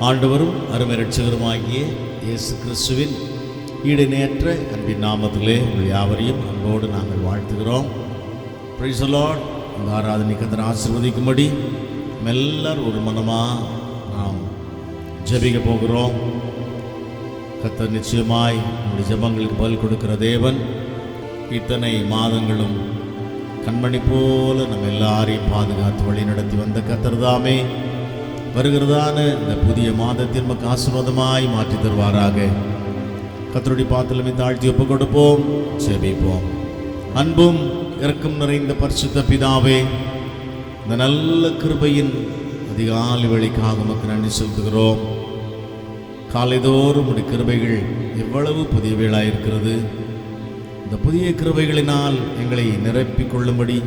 ஆண்டவரும் அருமை இரட்சகருமாகிய இயேசு கிறிஸ்துவின் ஈடுநேற்ற அன்பின் நாமத்திலே உங்கள் யாவரையும் அன்போடு நாங்கள் வாழ்த்துகிறோம். Price the lord. இந்த ஆராதனை கர்த்தர் ஆசீர்வதிக்கும்படி எல்லாரும் ஒரு மனமாக நாம் ஜெபிக்க போகிறோம். கர்த்தர் நிச்சயமாய் நம்முடைய ஜெபங்களுக்கு பதில் கொடுக்கிற தேவன். இத்தனை மாதங்களும் கண்மணி போல நம்ம எல்லாரையும் பாதுகாத்து வழி நடத்தி வந்த கர்த்தர் தாமே வருகிறதான இந்த புதிய மாதத்தின் நமக்கு ஆசீர்வாதமாய் மாற்றி தருவாராக. கர்த்தருடைய பாதத்திலே தாழ்த்தி ஒப்புக் கொடுப்போம், ஜெபிப்போம். அன்பும் இரக்கம் நிறைந்த பரிசுத்த பிதாவே, இந்த நல்ல கிருபையின் அதிகாலை வேளைக்காக உமக்கு நன்றி செலுத்துகிறோம். காலைதோறும் உடைய கிருபைகள் எவ்வளவு புதியவைகளாக இருக்கிறது. இந்த புதிய கிருபைகளினால் எங்களை நிரப்பிக் கொள்ளும்படி,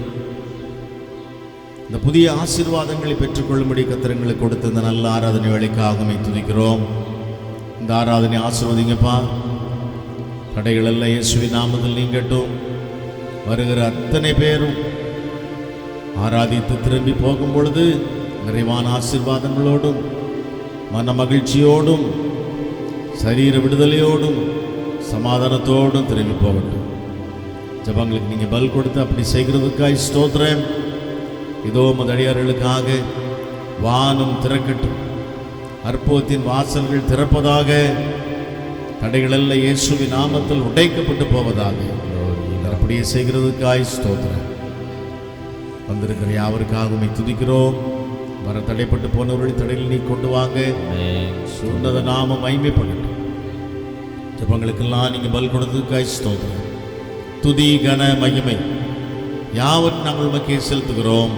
இந்த புதிய ஆசீர்வாதங்களை பெற்றுக்கொள்ளும்படி கர்த்தர் எங்களுக்கு கொடுத்த இந்த நல்ல ஆராதனை வேளைக்காக உம்மை துதிக்கிறோம். இந்த ஆராதனை ஆசீர்வதிங்கப்பா. தடைகள் எல்லாம் இயேசுவின் நாமத்தில் நீங்கட்டும். வருகிற அத்தனை பேரும் ஆராதித்து திரும்பி போகும் பொழுது நிறைவான ஆசீர்வாதங்களோடும் மன மகிழ்ச்சியோடும் சரீர விடுதலையோடும் சமாதானத்தோடும் திரும்பி போகட்டும். ஜெபங்களுக்கு நீங்கள் பதில் கொடுத்து அப்படி செய்கிறதுக்காய் ஸ்தோத்திரம். இதோ மதடியார்களுக்காக வானம் திறக்கட்டும், அற்புதத்தின் வாசல்கள் திறப்பதாக, தடைகளெல்லாம் இயேசுவின் நாமத்தில் உடைக்கப்பட்டு போவதாக. அப்படியே செய்கிறதுக்காய் ஸ்தோத்திரம். வந்திருக்கிற யாவருக்காக உம்மை துதிக்கிறோம். வர தடைப்பட்டு போனவர்களை தடையில் நீ கொண்டு வாங்க. சொன்னத நாம மகிமைப்படட்டும். ஜெபங்களுக்கெல்லாம் நீங்கள் பதில் கொடுத்ததுக்காய் ஸ்தோத்திரம். துதி கன மகிமை யாவற்றையும் நாங்கள் உமக்கே செலுத்துகிறோம்.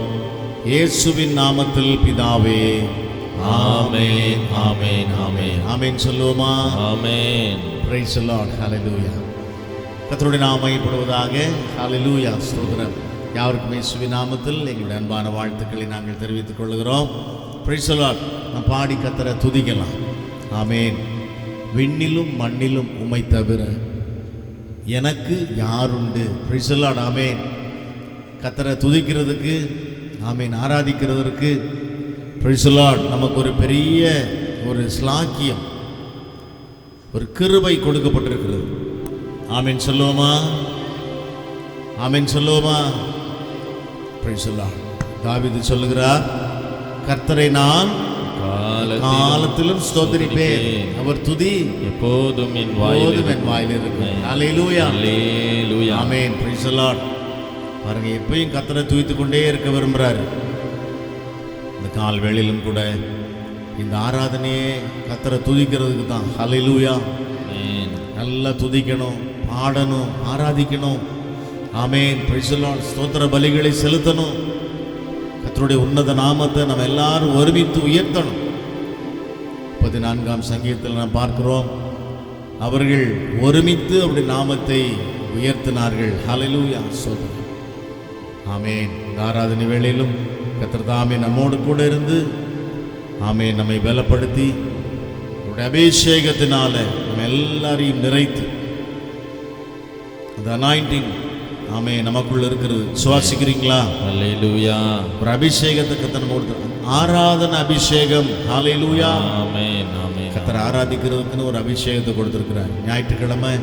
இயேசுவின் நாமத்தில் பிதாவே, ஆமென், ஆமென், ஆமென், ஆமென் சொல்லுவோமா? Amen. Praise the lord. Hallelujah. கர்த்தருடைய நாமம் மகிமைப்படுவதாக. ஹல்லேலூயா. ஸ்தோத்திரம். யாவருக்கும் இயேசுவின் நாமத்தில் எங்களுடைய அன்பான வாழ்த்துக்களை நாங்கள் தெரிவித்துக் கொள்கிறோம். Price the Lord. நாம் பாடி கர்த்தரை துதிக்கலாம். ஆமென். விண்ணிலும் மண்ணிலும் உம்மை தவிர எனக்கு யாருண்டு? Praise the lord. ஆமென். கர்த்தரை துதிக்கிறதுக்கு, ஆமென், ஆராதிக்கிறதற்கு பிரைஸ் தி லார்ட் நமக்கு ஒரு பெரிய ஒரு ஸ்லாக்கியம், ஒரு கிருபை கொடுக்கப்பட்டிருக்கிறது. ஆமென் சொல்லுவோமா? ஆமென் சொல்லுவோமா? Price the Lord. தாவீது சொல்லுகிறார், கர்த்தரை நான் காலத்திலும் ஸ்தோத்திரிப்பேன், அவர் துதி எப்போதும் என் வாயில் இருக்கும். Hallelujah, hallelujah, amen. Praise the lord. பாருங்க, எப்பயும் கர்த்தரை துதித்து கொண்டே இருக்க விரும்புகிறாரு. இந்த கால் வேளையிலும் கூட இந்த ஆராதனையே கர்த்தரை துதிக்கிறதுக்கு தான். ஹல்லேலூயா. நல்லா துதிக்கணும், பாடணும், ஆராதிக்கணும். ஆமென். Praise the Lord. ஸ்தோத்திர பலிகளை செலுத்தணும். கர்த்தருடைய உன்னத நாமத்தை நம்ம எல்லாரும் ஒருமித்து உயர்த்தணும். 14ஆம் சங்கீதத்தில் நாம் பார்க்கிறோம், அவர்கள் ஒருமித்து அப்படி நாமத்தை உயர்த்தினார்கள். ஹல்லேலூயா. ஸ்தோத்திரம். ஆமென். இந்த ஆராதனை வேளையிலும் கர்த்தர் தாமே நம்மோடு கூட இருந்து, ஆமென், நம்மை பலப்படுத்தி அவருடைய அபிஷேகத்தினால நம்ம எல்லாரையும் நிறைத்து, அந்த அனாயிண்டிங், ஆமென், நமக்குள்ள இருக்கிறது. சுவாசிக்கிறீங்களா? ஹல்லேலூயா. ஒரு அபிஷேகத்தை கர்த்தர் நம்மோடு, ஆராதனை அபிஷேகம். ஹல்லேலூயா. ஆமென், ஆமென். கர்த்தர் ஆராதிக்கிறதுக்குன்னு ஒரு அபிஷேகத்தை கொடுத்திருக்கிறார். ஞாயிற்றுக்கிழமை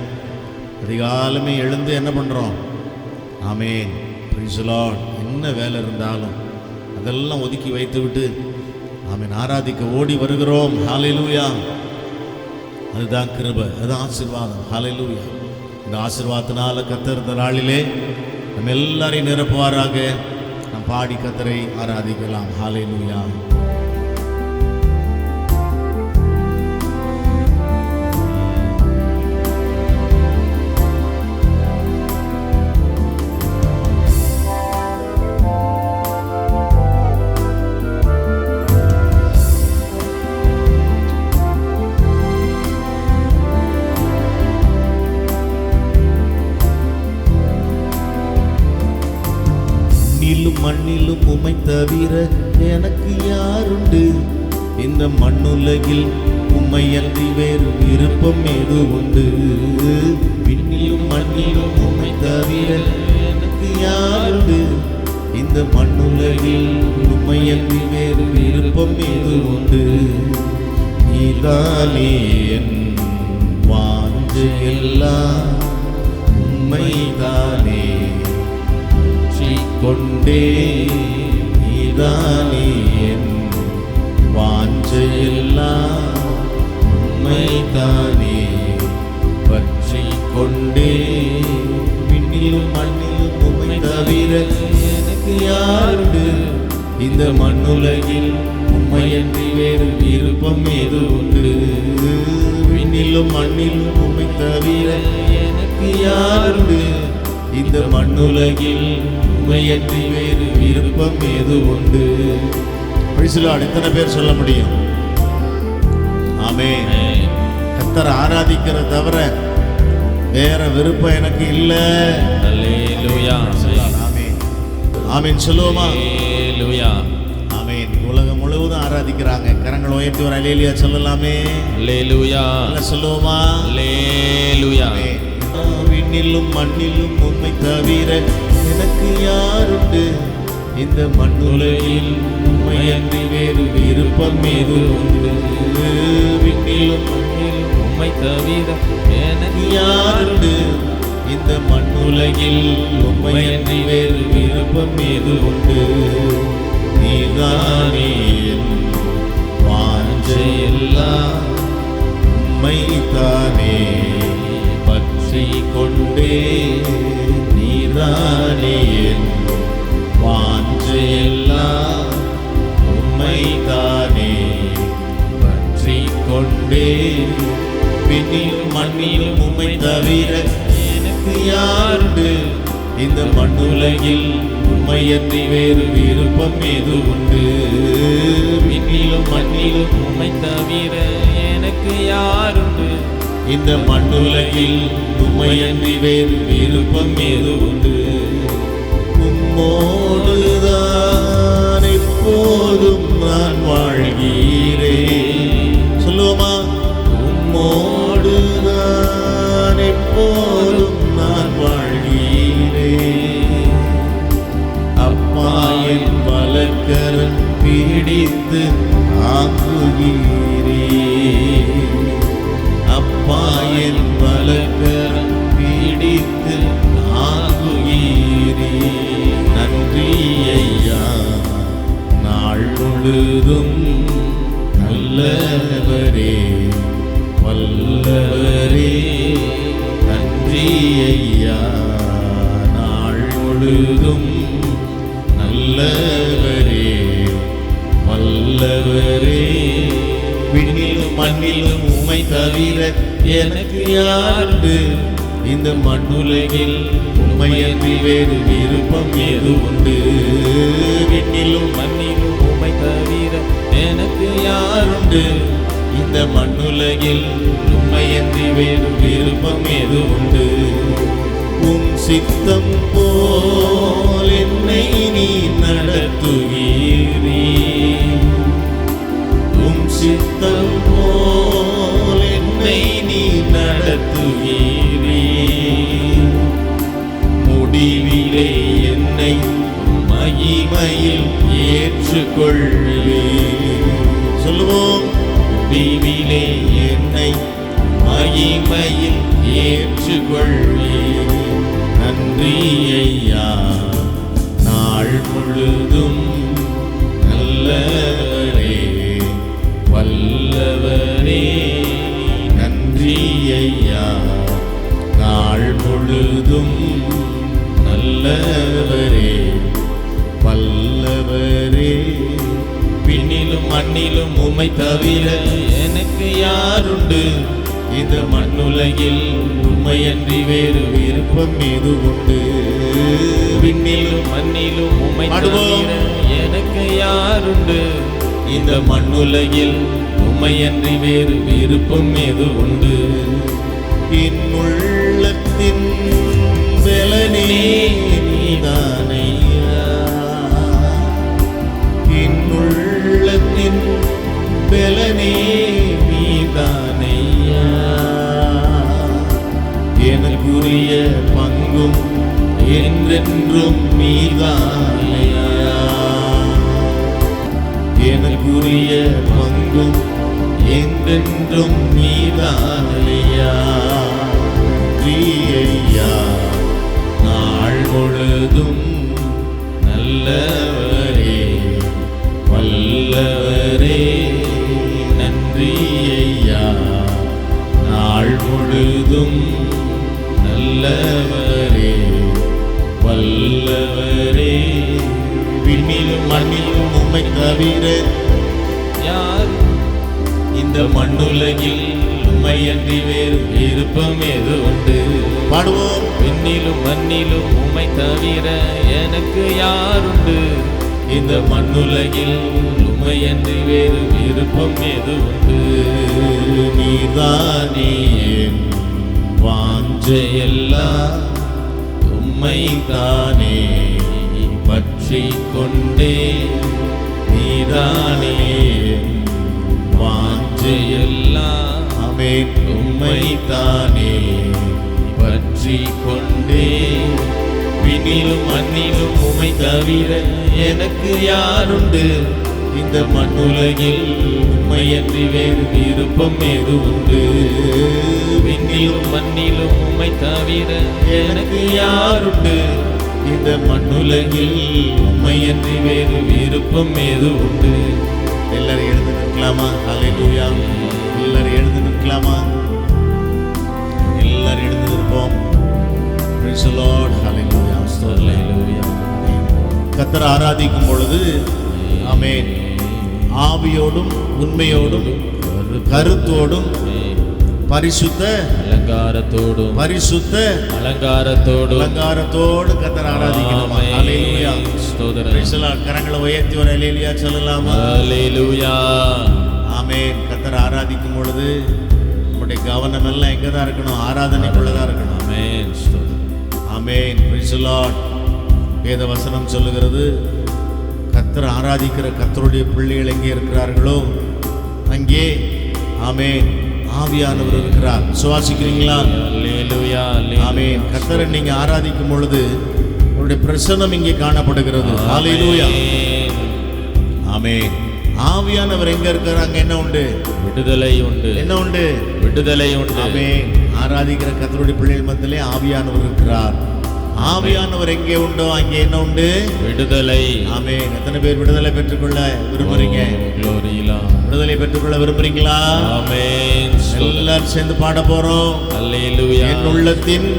அதிகாலமே எழுந்து என்ன பண்றோம்? ஆமென். Praise the lord. என்ன வேலை இருந்தாலும் அதெல்லாம் ஒதுக்கி வைத்து விட்டு, ஆமென், ஆராதிக்க ஓடி வருகிறோம். ஹல்லேலூயா. அதுதான் கிருபை, அதுதான் ஆசீர்வாதம். ஹல்லேலூயா. இந்த ஆசீர்வாதத்தினால கர்த்தர் இந்த நாளிலே நம்ம எல்லாரையும் நிரப்புவாராக. நாம் பாடி கர்த்தரை ஆராதிக்கலாம். ஹல்லேலூயா. மண்ணிலும் உம்மை தவிர எனக்கு யாருண்டு? இந்த மண்ணுலகில் உம்மை அன்றி வேறு விருப்பம் ஏது உண்டு? விண்ணிலும் மண்ணிலும் உம்மை தவிர எனக்கு யாருண்டு? இந்த மண்ணுலகில் உம்மை அன்றி வேறு விருப்பம் ஏது உண்டு? நீதானே என் வாஞ்சை எல்லாம் உம்மைதானே கொண்டே. நீதானே என் வாஞ்சை எல்லாம் உம்மைதானே பற்றி கொண்டே. விண்ணிலும் மண்ணிலும் உம்மை தவிர எனக்கு யாருண்டு? இந்த மண்ணுலகில் உம்மையன்றி வேறு விருப்பம் ஏது உண்டு? விண்ணிலும் மண்ணிலும் உம்மை தவிர எனக்கு யாருண்டு? இந்த மண்ணுலகில் உம்மையன்றி வேறு விருப்பம் ஏது உண்டு? எத்தனை பேர் சொல்ல முடியும்? ஆமென். கர்த்தரை ஆராதிக்கிற தவிர வேற விருப்பம் எனக்கு இல்லை. அல்லேலூயா. ஆமென். ஆமென் சொல்லுவோமா? அல்லேலூயா. ஆமென். உலகம் முழுவதும் ஆராதிக்கிறாங்க. கரங்கள் உயர்த்தி ஒரு அல்லேலூயா சொல்லலாமே. அல்லேலூயா. சொல்லுவோமா? அல்லேலூயா. விண்ணிலும் மண்ணிலும் உம்மை தவிர எனக்கு யாருண்டு? இந்த மண்ணுலகில் உம்மையன்றி வேறு விருப்பம் ஏது உண்டு? விண்ணிலும் மண்ணிலும் உம்மை தவிர எனக்கு யாருண்டு? இந்த மண்ணுலகில் உம்மையன்றி வேறு விருப்பம் ஏது உண்டு? நீதானே என் வாஞ்சை எல்லாம் உம்மைதானே பற்றி கொண்டே. நீதானே என் வாஞ்சை எல்லாம் உம்மைதானே பற்றி கொண்டே. விண்ணிலும் மண்ணிலும் உம்மை தவிர எனக்கு யாருண்டு? இந்த மண்ணுலகில் உம்மையன்றி வேறு விருப்பம் ஏது உண்டு? விண்ணிலும் மண்ணிலும் உம்மை தவிர எனக்கு யாருண்டு? இந்த மண்ணுலகில் உம்மையன்றி வேறு விருப்பம் ஏது உண்டு? உம்மோடுதான் எப்போதும் நான் வாழ்கிறேன். சொல்லுவோமா? உம்மோடுதான் எப்போதும் நான் வாழ்கிறேன். அப்பா என் வலக்கரம் பிடித்து ஆக்குகிறேன். அப்பா என் வலக்கரம் பிடித்து ஆக்குகிறேன். நன்றி ஐயா நாள் முழுதும் நல்லவரே வல்லவரே. நன்றி ஐயா நாள் முழுதும் நல்லவரே வல்லவரே. விண்ணிலும் மண்ணிலும் உம்மை தவிர எனக்கு யாருண்டு? இந்த மண்ணுலகில் உம்மையன்றி வேறு விருப்பம் ஏது உண்டு? விண்ணிலும் மண்ணிலும் உம்மை தவிர எனக்கு யாருண்டு? இந்த மண்ணுலகில் உம்மையன்றி வேறு விருப்பம் ஏது உண்டு? உம் சித்தம் போல் என்னை நீ நடத்துகிறீர். உம் சித்தம் போல் என்னை நீ நடத்துகிறீர். முடிவிலே என்னை மகிமையில் ஏற்றுக்கொள்வீர். சொல்லுவோம். முடிவிலே என்னை மகிமையில் ஏற்றுக்கொள்வீர். நன்றி ஐயா நாள் முழுதும் நல்லவரே வல்லவரே. நன்றி ஐயா நாள் முழுதும் நல்லவரே வல்லவரே. விண்ணிலும் மண்ணிலும் உம்மை தவிர எனக்கு யாருண்டு? இந்த மண்ணுலகில் உம்மையன்றி வேறு விருப்பம் ஏது உண்டு? விண்ணிலும் மண்ணிலும் உம்மை தவிர எனக்கு யாருண்டு? இந்த மண்ணுலகில் உம்மையன்றி வேறு விருப்பம் ஏது உண்டு? என் உள்ளத்தின் பலனே நீதானையா. என் உள்ளத்தின் பலனே நீதானையா. எனக்குரிய பங்கும் என்றென்றும் நீதானையா. எனக்குரிய பங்கும் என்றென்றும் நீதானையா. ஐயா நாள் முழுதும் நல்லவரே வல்லவரே நன்றி ஐயா. நாள் முழுதும் நல்லவரே வல்லவரே. விண்ணிலும் மண்ணிலும் உம்மை தவிர யார் இந்த மண்ணுலகில் உம்மையன்றி வேறு விருப்பம் எது உண்டு? பாடுவோம். விண்ணிலும் மண்ணிலும் உம்மை தவிர எனக்கு யாருண்டு? இந்த மண்ணுலகில் உம்மையன்றி வேறு விருப்பம் எது உண்டு? நீதானே என் வாஞ்சையெல்லாம் உம்மைத்தானே பற்றி கொண்டே. நீதானே என் வாஞ்சையெல்லாம் ஆமென் உம்மைத்தானே பற்றி கொண்டே. விண்ணிலும் மண்ணிலும் உம்மை தவிர எனக்கு யாருண்டு? இந்த மண்ணுலகில் உம்மையன்றி வேறு விருப்பம் எது உண்டு? விண்ணிலும் மண்ணிலும் உம்மை தவிர எனக்கு யாருண்டு? இந்த மண்ணுலகில் உம்மையன்றி வேறு விருப்பம் எது உண்டு? எல்லாரும் எழுந்து நிற்கலாமா? ஹல்லேலூயா. எல்லாரும் எழுந்து நிற்கலாமா? எல்லாரும் எழுந்து நிற்போம். Praise the Lord. ஹல்லேலூயா. அல்லேலூயா. கர்த்தரை ஆராதிக்கும் பொழுது ஆமென் ஆவியோடும் உண்மையோடும் கருத்தோடும் பரிசுத்த அலங்காரத்தோடும் அலங்காரத்தோடு கர்த்தரை ஆராதிக்கணும். ஹல்லேலூயா. ஸ்தோத்திரம். Praise the Lord. கரங்களை உயர்த்தி ஒரு ஹல்லேலூயா சொல்லலாமா? அல்லேலூயா. ஆமென். கர்த்தரை ஆராதிக்கும் பொழுது நம்முடைய கவனம் எல்லாம் எங்க தான் இருக்கணும்? ஆராதனைக்குள்ளதான் இருக்கணும். ஆமென். ஸ்தோத்திரம். ஆமென். Praise the Lord. வேத வசனம் சொல்லுகிறது, கர்த்தரை ஆராதிக்கிற கர்த்தருடைய பிள்ளைகள் எங்கே இருக்கிறார்களோ அங்கே ஆமென் ஆவியானவர் இருக்கிறார். சுவாசிக்கிறீங்களா? அல்லேலூயா. ஆமென். கர்த்தரை நீங்க ஆராதிக்கும் பொழுது அவருடைய பிரசன்னம் இங்கே காணப்படுகிறது. ஹல்லேலூயா. ஆமென். ஆவியானவர் எங்க இருக்கிறார்? அங்க என்ன உண்டு? விடுதலை உண்டு. என்ன உண்டு? விடுதலை உண்டு. ஆமென். ஆராதிக்கிற கர்த்தருடைய பிள்ளைகள் மத்தியிலே ஆவியானவர் இருக்கிறார். ஆவியானவர் எங்கே உண்டோ அங்கே என்ன உண்டு? விடுதலை. ஆமென். எத்தனை பேர் விடுதலை பெற்றுக்கொள்ள விரும்புறீங்க? விடுதலை பெற்றுக்கொள்ள விரும்புறீங்களா? ஆமென். எல்லாரும் சேர்ந்து பாட போறோம். அல்லேலூயா. என் உள்ளத்தின்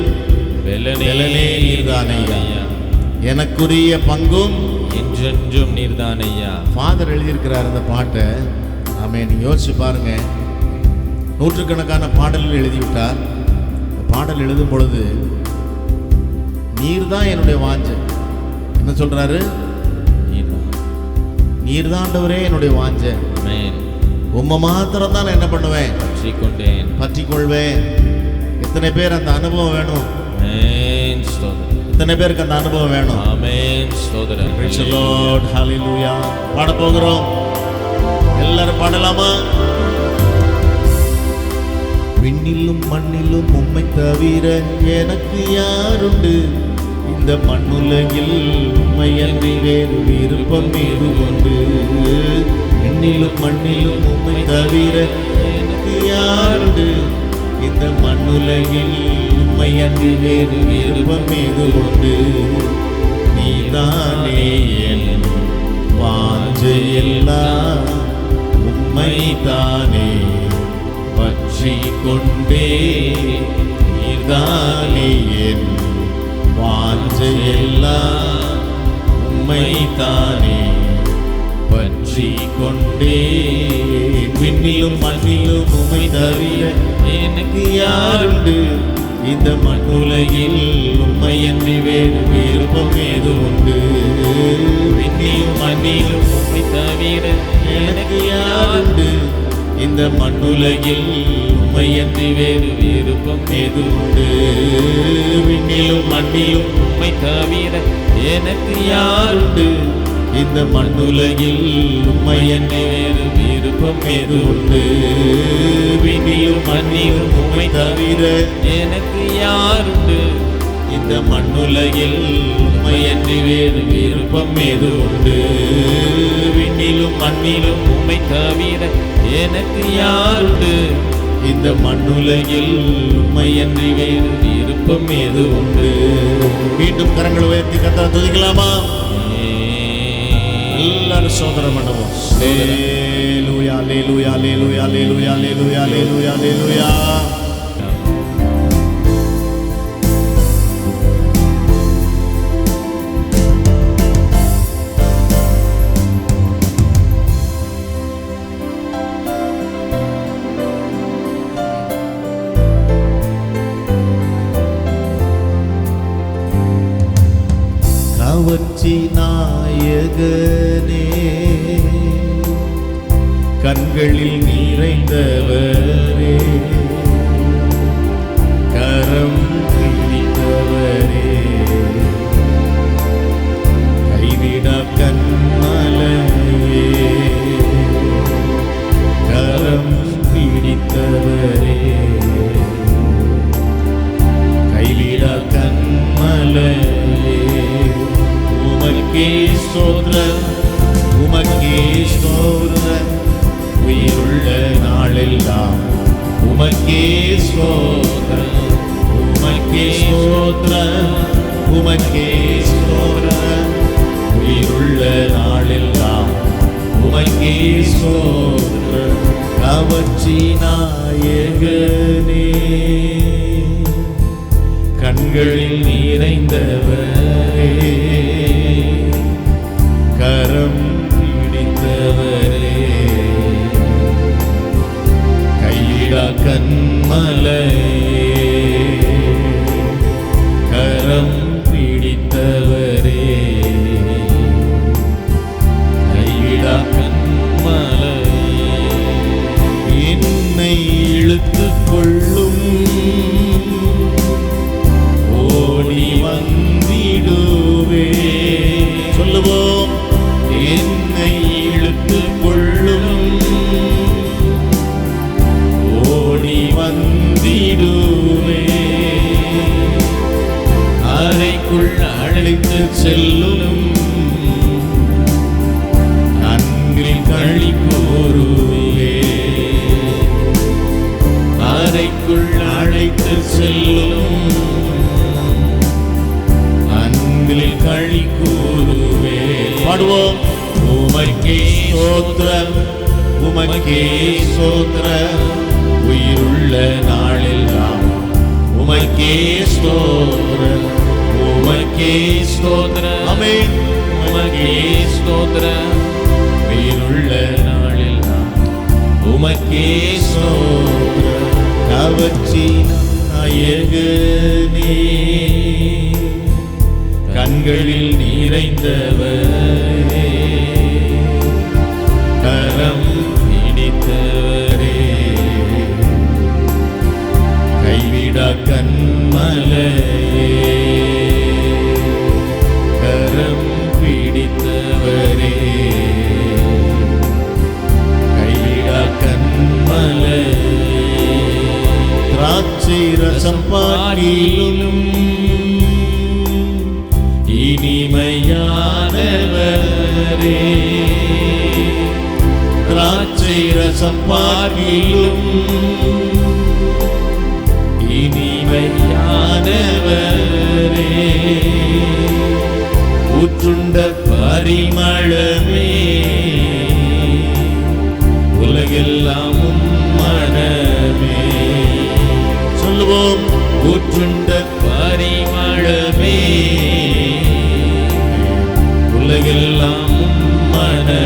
பெலனே நீர்தானையா, எனக்குரிய பங்கும் என்றென்றும் நீர்தானையா. ஃபாதர் எழுதியிருக்கிறார் அந்த பாட்டை. ஆமென். யோசிச்சு பாருங்க, நூற்றுக்கணக்கான பாடல்கள் எழுதிவிட்டார். பாடல் எழுதும் பொழுது நீர் தான் என்னுடைய வாஞ்சை. என்ன சொல்றாரு? நீர் தாண்டவரே என்னுடைய வாஞ்சை. உம்மை மாத்திரம் தான் நான் என்ன பண்ணுவேன்? பற்றி கொள்வேன். எத்தனை பேர் அந்த அனுபவம் வேணும்? எத்தனை பேருக்கு அந்த அனுபவம் வேணும்? Praise the Lord. Hallelujah. பாட போகிறோம். எல்லாரும் பாடலாமா? விண்ணிலும் மண்ணிலும் உம்மை தவிர எனக்கு யாருண்டு? இந்த மண்ணுலகில் உம்மையன்றி வேறு விருப்பம் ஏது உண்டு? விண்ணிலும் மண்ணிலும் உம்மை தவிர எனக்கு யாருண்டு? இந்த மண்ணுலகில் உம்மையன்றி வேறு விருப்பம் ஏது உண்டு? நீதானே என் வாஞ்சையெல்லாம் உம்மைத்தானே பற்றி கொண்டே. நீர்தானே என் வாஞ்சையெல்லாம் உம்மைத்தானே பற்றி கொண்டே. விண்ணிலும் மண்ணிலும் உம்மை தவிர எனக்கு யாருண்டு? இந்த மண்ணுலகில் உம்மையன்றி வேறு விருப்பம் ஏது உண்டு? விண்ணிலும் மண்ணிலும் உம்மை தவிர எனக்கு யாருண்டு? இந்த மண்ணுலகில் உம்மையன்றி வேறு விருப்பம் ஏது உண்டு? விண்ணிலும் மண்ணிலும் உம்மை தவிர எனக்கு யாருண்டு? இந்த மண்ணுலகில் உம்மையன்றி வேறு விருப்பம் ஏது உண்டு? விண்ணிலும் மண்ணிலும் உம்மை தவிர எனக்கு யாருண்டு? இந்த மண்ணுலகில் உம்மையன்றி வேறு விருப்பம் ஏது உண்டு? விண்ணிலும் மண்ணிலும் உம்மை தவிர எனக்கு யாருண்டு? இந்த மண்ணுலகில் உம்மையன்றி வேறு விருப்பம் எது உண்டு? மீண்டும் கரங்களை உயர்த்தி கர்த்தரை துதிக்கலாமா? எல்லாரும் சோதரம் பண்ணுவோம். அல்லேலூயா அல்லேலூயா அல்லேலூயா அல்லேலூயா அல்லேலூயா அல்லேலூயா அல்லேலூயா. கவர்ச்சி நாயகனே, கண்களில் நிறைந்தவரே, கரம் பிடித்தவரே, கைவிட கண்மலையே, கரம் பிடித்தவரே, கைவிட கண்மலையே, உமக்கே ஸ்தோத்திரம், உமக்கே ஸ்தோத்திரம், உயிருள்ள நாளெல்லாம் உமக்கே ஸ்தோத்திரம், உமக்கே ஸ்தோத்திரம், உமக்கே ஸ்தோத்திரம், உயிருள்ள நாளெல்லாம் உமக்கே ஸ்தோத்திரம். கவர்ச்சி நாயகனே, கண்களில் நிறைந்தவரே, கரம் பிடித்தவரே, கையிடா கண்மலையே, கரம் பிடித்தவரே, கைவிடா கண்மலையே, என்னை இழுத்துக் கொள்ளும், ஓடி வந்திடுவே. சொல்லுவோம், என்னை இழுத்துக் கொள்ளும், ஓடி வந்திடுவே, அறைக்குள் அழைத்து செல்லும், அன்பில் களி கூறுவே, அறைக்குள் அழைத்து செல்லும், அன்பில் களி கூறுவே. பாடுவோம், உமக்கே ஸ்தோத்திரம், உமக்கே ஸ்தோத்திரம், உயிருள்ள நாளெல்லாம் உமக்கே ஸ்தோத்திரம், உமக்கே ஸ்தோத்திரம், ஆமென், உமக்கே ஸ்தோத்திரம், உயிருள்ள நாளெல்லாம் உமக்கே ஸ்தோத்திரம். கவர்ச்சி நாயகனே, கண்களில் நிறைந்தவரே, கரம் பிடித்தவரே, கைவிடா கண்மலையே, கரம் பிடித்தவரே, கைவிடா கண்மலையே, திராட்சை ரசம் பாடிலும் இனிமையானவரே, திராட்சை ரசம் பாடிலும் இனிமையானவரே, ஊற்றுண்ட பரிமளமே, உலகெல்லாம் மனமே. சொல்லுவோம், ஊற்றுண்ட பரிமளமே, உலகெல்லாம் மனமே.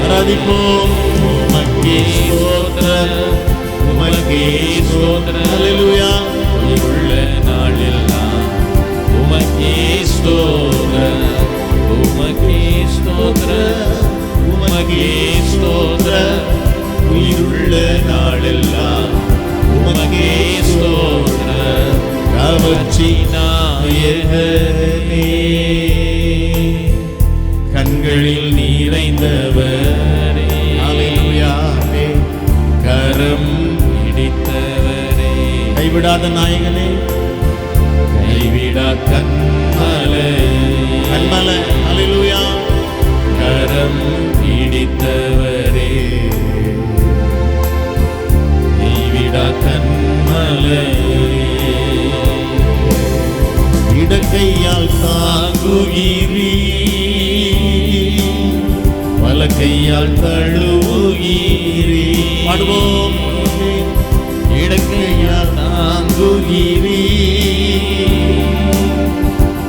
ஆராதிப்போம், உமக்கே ஸ்தோத்திரம், உமக்கே ஸ்தோத்திரம், அல்லேலூயா, உயிருள்ள நாளெல்லாம் உமக்கே ஸ்தோத்திரம், உமக்கே ஸ்தோத்திரம், உமக்கே ஸ்தோத்திரம், உயிருள்ள நாளெல்லாம் உமக்கே ஸ்தோத்திரம். கவர்ச்சி நாயகனே, கண்களில் நிறைந்தவரே, அல்லேலூயா, கரம் பிடித்தவரே, கைவிடாத நாயகனே, கைவிடா கண்மலை, கண்மலை, அல்லேலூயா, கரம் பிடித்தவரே, வலக்கையால் தழுவுகிறீ. பாடுவோம். இடக்கையால் தாங்குகிறீ.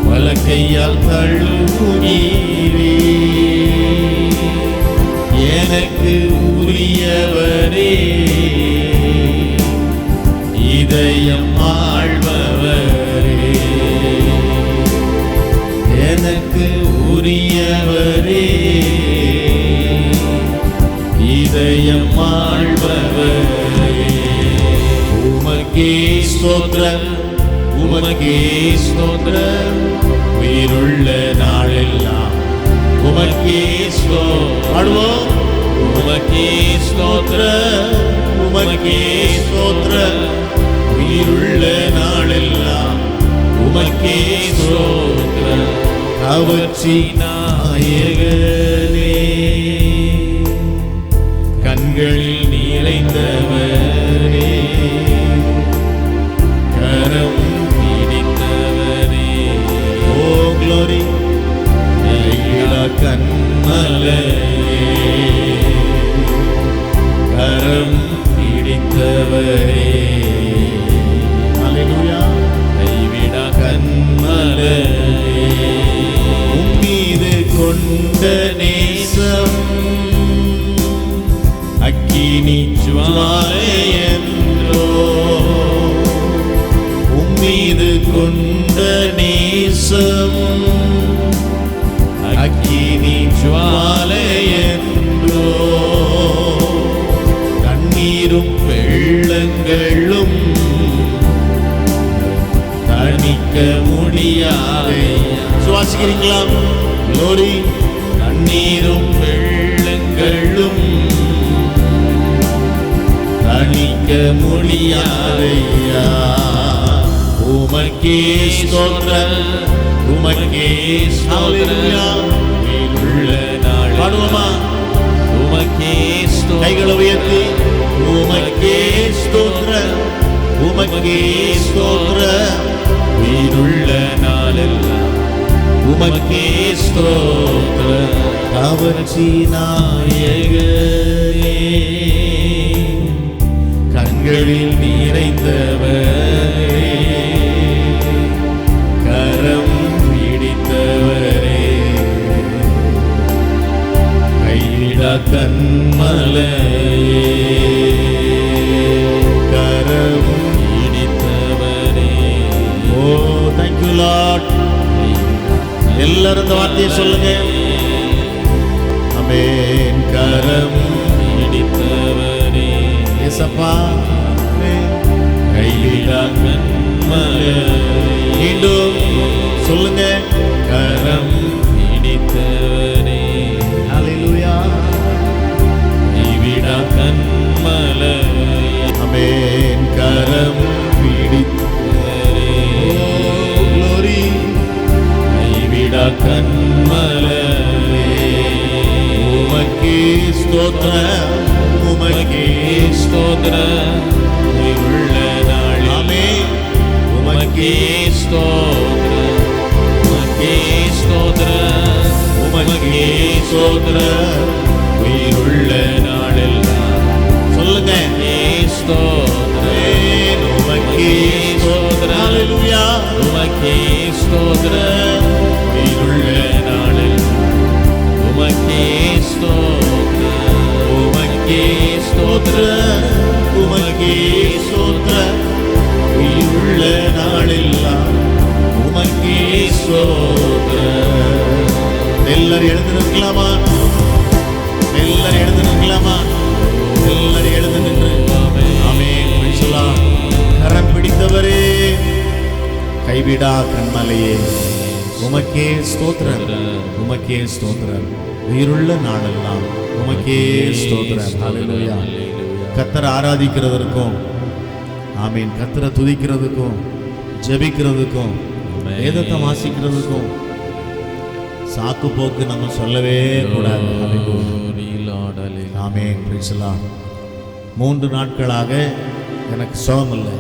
வலக்கையால் தழுவுகிறீ. எனக்கு உரியவரே, இதயம் ஆழ்பவரே. எனக்கு உரியவரே, இதயம் ஆழ்பவரே. உமக்கே ஸ்தோத்திரம், உமக்கே ஸ்தோத்திரம். உயிருள்ள நாளெல்லாம் உமக்கே ஸ்தோத்திரம். உமக்கே ஸ்தோத்திரம், உமக்கே ஸ்தோத்திரம். உயிருள்ள நாளெல்லாம் உமக்கே ஸ்தோத்திரம். கவர்ச்சி நாயகனே, கண்களில் நிறைந்தவரே, கரம் பிடித்தவரே. ஓ க்ளோரி, கண்மலையே, கரம் பிடித்தவரே. அல்லேலூயா. கைவிடா கண்மலையே, உம்மீது கொண்ட நேசம் அக்கினி ஜுவாலையென்றோ. உம்மீது கொண்ட நேசம் அக்கினி ஜுவாலையென்றோ. கண்ணீரும் வெள்ளங்களும் தணிக்க முடியாதே. சுவாசிக்கிறீங்களா? லோரி. கண்ணீரும் வெள்ளங்களும் தணிக்க முடியாதையா. உமக்கே ஸ்தோத்திரம், உமக்கே ஸ்தோத்திரம். உள்ள நாள் பாடுவோமா? உமக்கே ஸ்தோத்திரம். கைகளை உயர்த்தி உமக்கே ஸ்தோத்திரம், உமக்கே ஸ்தோத்திரம். உயிருள்ள நாளெல்லாம் உமக்கே ஸ்தோத்திரம். கவர்ச்சி நாயகனே, கண்களில் நிறைந்தவரே, கரம் பிடித்தவரே, கைவிடா கண்மலையே, கரம் பிடித்தவரே. ஓ தேங்க்யூ லார்ட். எல்லாரும் இந்த வார்த்தையை சொல்லுங்க. ஆமென். கரம் பிடித்தவரே, இயேசப்பா. கைவிடா கண்மலையே. மீண்டும் சொல்லுங்க. கரம் பிடித்தவரே. ஹல்லேலூயா. கைவிடா கண்மலையே. ஆமென். கரம் பிடித்தவரே. ஓ க்ளோரி. கைவிடா கண்மலையே. உமக்கே ஸ்தோத்திரம், உமக்கே ஸ்தோத்திரம். உயிருள்ள நாள் ஆமென். உமக்கே ஸ்தோத்திரம், உமக்கே ஸ்தோத்திரம், உமக்கே ஸ்தோத்திரம். உயிருள்ள நாளெல்லாம் சொல்லுங்க. ஸ்தோத்திரம், உமக்கே ஸ்தோத்திரம். ஹல்லேலூயா. உமக்கே ஸ்தோத்திரம். உயிருள்ள நாளெல்லாம் உமக்கே ஸ்தோத்திரம், உமக்கே ஸ்தோத்திரம், உமக்கே ஸ்தோத்திரம். உயிருள்ள நாளெல்லாம் உமக்கே ஸ்தோத்திரம். எல்லாரும் எழுந்து நிற்கலாமா? எல்லாரும் எழுந்து நிற்கலாமா? எல்லாரும் எழுந்து நின்று ஆமென் சொல்லலாம். கரம் பிடித்தவரே, கைவிடா கண்மலையே, உமக்கே ஸ்தோத்திரம், உமக்கே ஸ்தோத்திரம். உயிருள்ள நாளெல்லாம் உமக்கே ஸ்தோத்திரம். ஹல்லேலூயா. கர்த்தரை ஆராதிக்கிறதற்கும் ஆமீன், கர்த்தரை துதிக்கிறதுக்கும் ஜெபிக்கிறதுக்கும் வேதத்தை வாசிக்கிறதுக்கும் சாக்கு போக்கு நம்ம சொல்லவே கூடாது. ஆமீன். Price the Lord. 3 நாட்களாக எனக்கு சுகம் இல்லை.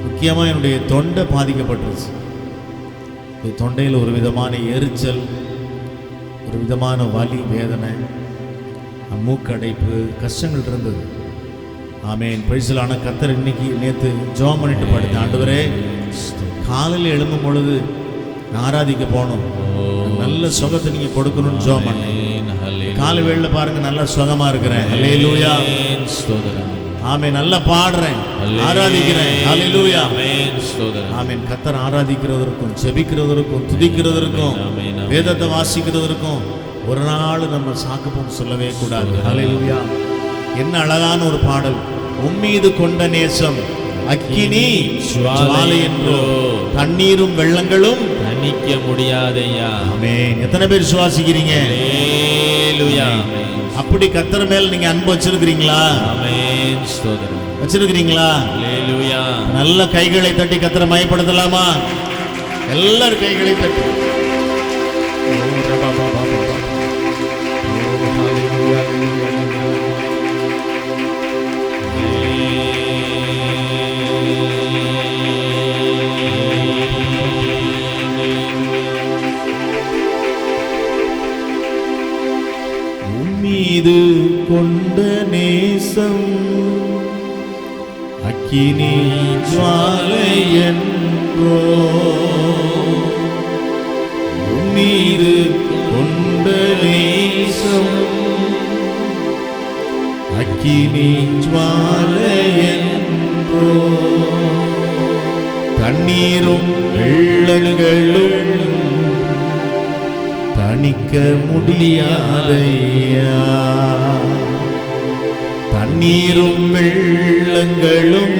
முக்கியமாக என்னுடைய தொண்டை பாதிக்கப்பட்டுருச்சு. தொண்டையில் ஒரு விதமான எரிச்சல், ஒரு விதமான வலி, வேதனை. மூக்கடைப்பு கஷ்டங்கள் இருந்தது. ஆமேன். பிரைஸ்லான கர்த்தர் இன்னைக்கு நேற்று ஜெபம் பண்ணிட்டு படுத்த ஆண்டவரே, காலையில் எழும்பும் பொழுது ஆராதிக்க போகணும், நல்ல சுகத்தை நீங்க கொடுக்கணும்னு ஜெபம் பண்ணேன். காலை வேளையில பாருங்க, நல்ல சுகமா இருக்கிறேன். அல்லேலூயா. ஆமென். நல்லா பாடுறேன், ஆராதிக்கிறேன். அல்லேலூயா. ஆமென். கர்த்தர் ஆராதிக்கிறதற்கும் ஜெபிக்கிறதற்கும் துதிக்கிறதற்கும் வேதத்தை வாசிக்கிறதற்கும் ஒரு நாள் நம்ம சாக்குப்போம் சொல்லவே கூடாது. அல்லேலூயா. என்ன அழகான ஒரு பாடல். உம்மீது கொண்ட நேசம் அக்கினி ஜுவாலை என்றோ, தண்ணீரும் வெள்ளங்களும் தணிக்க முடியாதையா. ஆமென். எத்தனை பேர் சுவாசிக்கிறீங்க? அல்லேலூயா. அப்படி கர்த்தர் மேல் நீங்க அன்பு வச்சிருக்கிறீங்களா? ஆமென். ஸ்தோத்திரம். வச்சிருக்கிறீங்களா? அல்லேலூயா. நல்ல கைகளை தட்டி கர்த்தரை மயப்படுத்தலாமா? எல்லாரும் கைகளை தட்டி. உம்மீது கொண்ட நேசம் அக்கினி ஜுவாலை என்றோ, உம்மீது கொண்ட நேசம் அக்கினி ஜுவாலை என்றோ, தண்ணீரும் வெள்ளங்களும் தணிக்க முடியாதையா. தண்ணீரும் வெள்ளங்களும்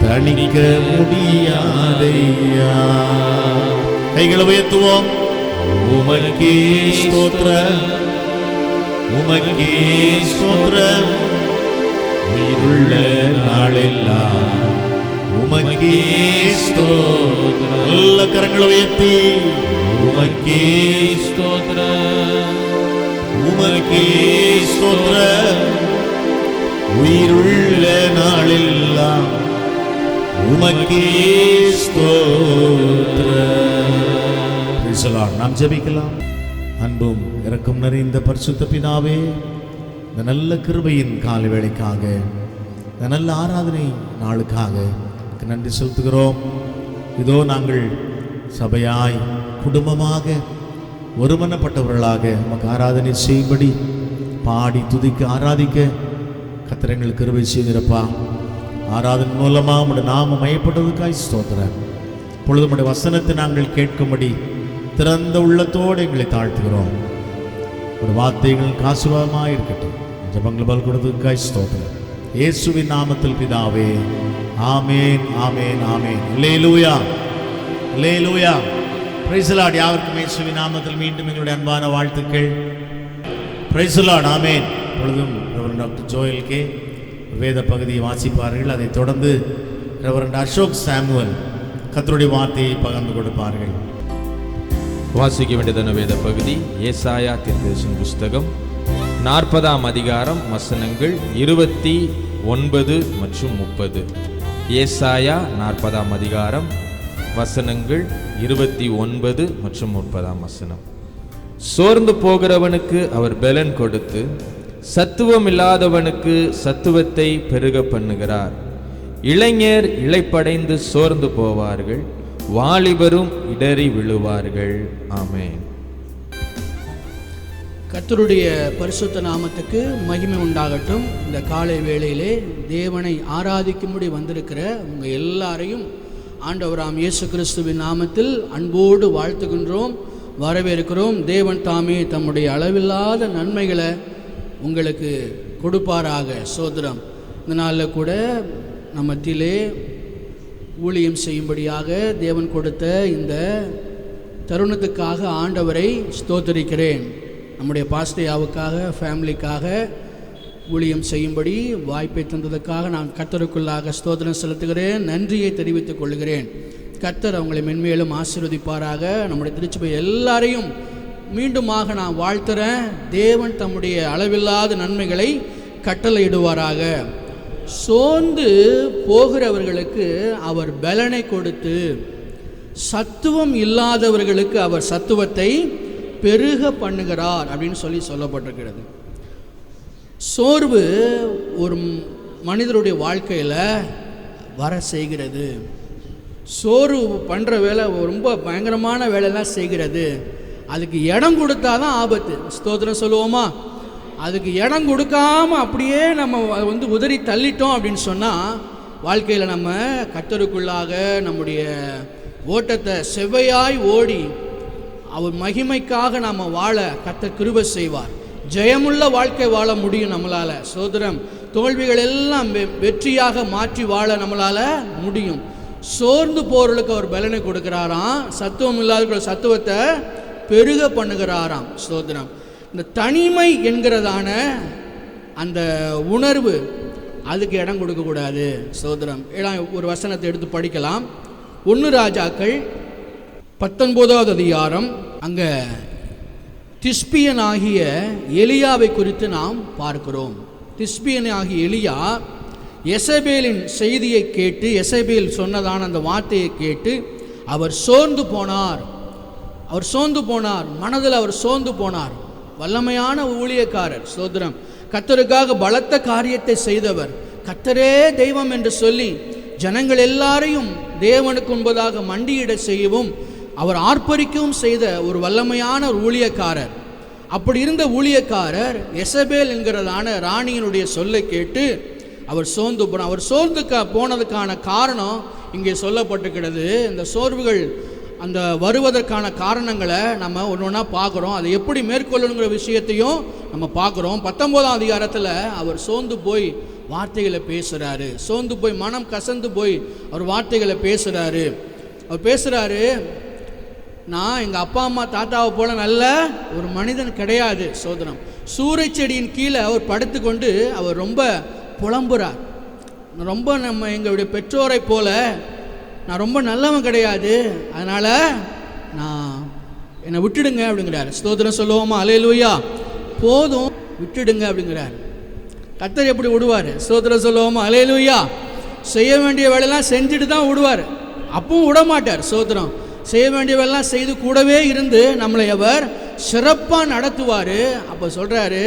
தணிக்க முடியாதையா. கைகளை உயர்த்துவோம். உமக்கே ஸ்தோத்திரம், உமக்கே ஸ்தோத்திரம், உயிருள்ள நாளெல்லாம் உமக்கே ஸ்தோத்திரம். நல்ல கரங்களை உயர்த்தி உமக்கே ஸ்தோத்திரம், உமக்கே ஸ்தோத்திரம், உயிருள்ள நாளெல்லாம் உமக்கே ஸ்தோத்திரம். நாம் ஜெபிக்கலாம். அன்பும் இரக்கம் நிறைந்த பரிசுத்த பிதாவே, இந்த நல்ல கிருபையின் கால வேளைக்காக, இந்த நல்ல ஆராதனை நாளுக்காக நன்றி செலுத்துகிறோம். இதோ நாங்கள் சபையாய் குடும்பமாக ஒருமனப்பட்டவர்களாக நமக்கு ஆராதனை செய்யும்படி பாடி துதிக்க ஆராதிக்க கர்த்தர் கிருபை செய்திருப்பா. ஆராதனை மூலமாக உம்முடைய நாமம் மையப்பட்டதுக்காய் ஸ்தோத்திரம். பொழுது உம்முடைய வசனத்தை நாங்கள் கேட்கும்படி திறந்த உள்ளத்தோடு எங்களை தாழ்த்துகிறோம். ஒரு வார்த்தைகள் ஆசீர்வாதமாக இருக்கட்டும். ஜெபங்கள் பல் கொடுத்ததுக்காய் ஸ்தோத்திரம். இயேசுவின் நாமத்தில் பிதாவே, ஆமேன், ஆமேன், ஆமேன். அல்லேலூயா, அல்லேலூயா. Praise the Lord. யாவருக்கும் இயேசுவின் நாமத்தில் மீண்டும் எங்களுடைய அன்பான வாழ்த்துக்கள். Praise the lord. ஆமேன். பொழுதும் ரெவரண்ட் டாக்டர் ஜோயல் கே வேத பகுதியை வாசிப்பார்கள். அதைத் தொடர்ந்து ரெவரண்ட் அசோக் சாமுவல் கர்த்தருடைய வார்த்தையை பகிர்ந்து கொடுப்பார்கள். வாசிக்க வேண்டியதான வேத பகுதி ஏசாயா தீர்க்கதரிசியின் புஸ்தகம் 40ஆம் அதிகாரம் வசனங்கள் 29 மற்றும் 30. ஏசாயா 40ஆம் அதிகாரம் வசனங்கள் 29 மற்றும் 30ஆம் வசனம். சோர்ந்து போகிறவனுக்கு அவர் பெலன் கொடுத்து சத்துவம் இல்லாதவனுக்கு சத்துவத்தை பெருக பண்ணுகிறார். இளைஞர் இளைப்படைந்து சோர்ந்து போவார்கள், வாலிபரும் இடறி விழுவார்கள். ஆமென். கர்த்தருடைய பரிசுத்த நாமத்துக்கு மகிமை உண்டாகட்டும். இந்த காலை வேளையிலே தேவனை ஆராதிக்கும்படி வந்திருக்கிற உங்கள் எல்லாரையும் ஆண்டவராம் இயேசு கிறிஸ்துவின் நாமத்தில் அன்போடு வாழ்த்துகின்றோம், வரவேற்கிறோம். தேவன் தாமே தம்முடைய அளவில்லாத நன்மைகளை உங்களுக்கு கொடுப்பாராக. சோதரம். இந்த நாளில் கூட நம்ம மத்தியிலே ஊழியம் செய்யும்படியாக தேவன் கொடுத்த இந்த தருணத்துக்காக ஆண்டவரை ஸ்தோத்தரிக்கிறேன். நம்முடைய பாஸ்தையாவுக்காக, ஃபேமிலிக்காக ஊழியம் செய்யும்படி வாய்ப்பை தந்ததுக்காக நான் கர்த்தருக்குள்ளாக ஸ்தோத்திரம் செலுத்துகிறேன், நன்றியை தெரிவித்துக் கொள்கிறேன். கர்த்தர் அவங்களை மென்மேலும் ஆசீர்வதிப்பாராக. நம்முடைய திருச்சபை எல்லாரையும் மீண்டுமாக நான் வாழ்த்துறேன். தேவன் தம்முடைய அளவில்லாத நன்மைகளை கட்டளையிடுவாராக. சோர்ந்து போகிறவர்களுக்கு அவர் பலனை கொடுத்து, சத்துவம் இல்லாதவர்களுக்கு அவர் சத்துவத்தை பெருக பண்ணுகிறார் அப்படின்னு சொல்லப்பட்டிருக்கிறது. சோர்வு ஒரு மனிதருடைய வாழ்க்கையில் வர செய்கிறது. சோர்வு பண்ணுற வேலை ரொம்ப பயங்கரமான வேலையெல்லாம் செய்கிறது. அதுக்கு இடம் கொடுத்தா தான் ஆபத்து. ஸ்தோத்திரம் சொல்லுவோமா? அதுக்கு இடம் கொடுக்காம அப்படியே நம்ம உதறி தள்ளிட்டோம் அப்படின்னு சொன்னால் வாழ்க்கையில் நம்ம கர்த்தருக்குள்ளாக நம்முடைய ஓட்டத்தை செவ்வையாய் ஓடி அவர் மகிமைக்காக நாம் வாழ கர்த்தர் கிருபை செய்வார். ஜெயமுள்ள வாழ்க்கை வாழ முடியும் நம்மளால். ஸ்தோத்திரம். தோல்விகள் எல்லாம் வெற்றியாக மாற்றி வாழ நம்மளால் முடியும். சோர்ந்து போறவர்களுக்கு அவர் பலனை கொடுக்கிறாராம். சத்துவம் இல்லாதவர்கள் சத்துவத்தை பெருக பண்ணுகிறாராம். ஸ்தோத்திரம். இந்த தனிமை என்கிறதான அந்த உணர்வு அதுக்கு இடம் கொடுக்கக்கூடாது. ஸ்தோத்திரம். ஒரு வசனத்தை எடுத்து படிக்கலாம். 1 ராஜாக்கள் 19வது அதிகாரம். அங்கே திஸ்பியனாகிய எலியாவை குறித்து நாம் பார்க்கிறோம். திஸ்பியனாகிய எலியா எசபேலின் செய்தியை கேட்டு, எசபேல் சொன்னதான அந்த வார்த்தையை கேட்டு அவர் சோர்ந்து போனார். மனதில் அவர் சோர்ந்து போனார். வல்லமையான ஊழியக்காரர். ஸ்தோத்திரம். கர்த்தருக்காக பலத்த காரியத்தை செய்தவர். கர்த்தரே தெய்வம் என்று சொல்லி ஜனங்கள் எல்லாரையும் தேவனுக்கு முன்பதாக மண்டியிட செய்யவும் அவர் ஆர்ப்பரிக்கவும் செய்த ஒரு வல்லமையான ஊழியக்காரர். அப்படி இருந்த ஊழியக்காரர் எசபேல் என்கிறதான ராணியினுடைய சொல்லை கேட்டு அவர் சோர்ந்து போனார். அவர் சோர்ந்து போனதுக்கான காரணம் இங்கே சொல்லப்பட்டிருக்கிறது. இந்த சோர்வுகள் அந்த வருவதற்கான காரணங்களை நம்ம ஒன்று ஒன்றா பார்க்குறோம். அதை எப்படி மேற்கொள்ளணுங்கிற விஷயத்தையும் நம்ம பார்க்குறோம். 19ஆம் அதிகாரத்தில் அவர் சோர்ந்து போய் வார்த்தைகளை பேசுகிறாரு. சோர்ந்து போய் மனம் கசந்து போய் அவர் வார்த்தைகளை பேசுகிறாரு. அவர் பேசுகிறாரு, நான் எங்கள் அப்பா அம்மா தாத்தாவை போல நல்ல ஒரு மனிதன் கிடையாது. சோதனம். சூறை செடியின் கீழே அவர் படுத்து கொண்டு அவர் ரொம்ப புலம்புறார். ரொம்ப நம்ம எங்களுடைய பெற்றோரை போல நான் ரொம்ப நல்லவன் கிடையாது, அதனால் என்னை விட்டுடுங்க அப்படிங்கிறார். ஸ்தோத்திரம் சொல்லுவோமா? அல்லேலூயா. போதும், விட்டுடுங்க அப்படிங்கிறார். கர்த்தர் எப்படி விடுவார்? ஸ்தோத்திரம் சொல்லுவோமா? அல்லேலூயா. செய்ய வேண்டிய வேலையெல்லாம் செஞ்சுட்டு தான் விடுவார். அப்பவும் விட மாட்டார். ஸ்தோத்திரம். செய்ய வேண்டிய வேலையெல்லாம் செய்து கூடவே இருந்து நம்மளை அவர் சிறப்பாக நடத்துவார். அப்போ சொல்கிறாரு,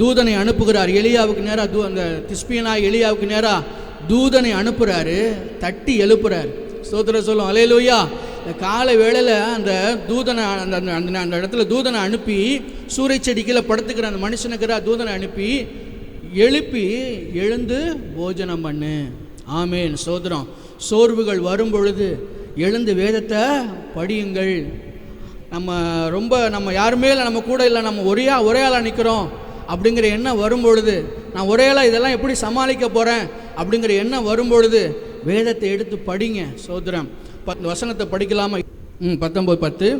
தூதனை அனுப்புகிறார் எலியாவுக்கு நேராக. அந்த திஸ்பியனாய் எலியாவுக்கு நேராக தூதனை அனுப்புகிறாரு. தட்டி எழுப்புறார். ஸ்தோத்திரம் சொல்லும். அல்லேலூயா. இந்த காலை வேளையில் அந்த தூதனை அந்த இடத்துல தூதனை அனுப்பி சூறை செடிக்கில் படுத்துக்கிற அந்த மனுஷனுக்கு தூதனை அனுப்பி எழுப்பி எழுந்து போஜனம் பண்ணு. ஆமேன். ஸ்தோத்திரம். சோர்வுகள் வரும் பொழுது எழுந்து வேதத்தை படியுங்கள். நம்ம யாருமே இல்லை, நம்ம கூட இல்லை, நம்ம ஒரே ஆளாக நிற்கிறோம் அப்படிங்கிற எண்ணம் வரும்பொழுது, நான் ஒரே ஆளாக இதெல்லாம் எப்படி சமாளிக்க போகிறேன் அப்படிங்கிற எண்ணம் வரும்பொழுது வேதத்தை எடுத்து படிங்க. சோதரம். வசனத்தை படிக்கலாமா? 19:10.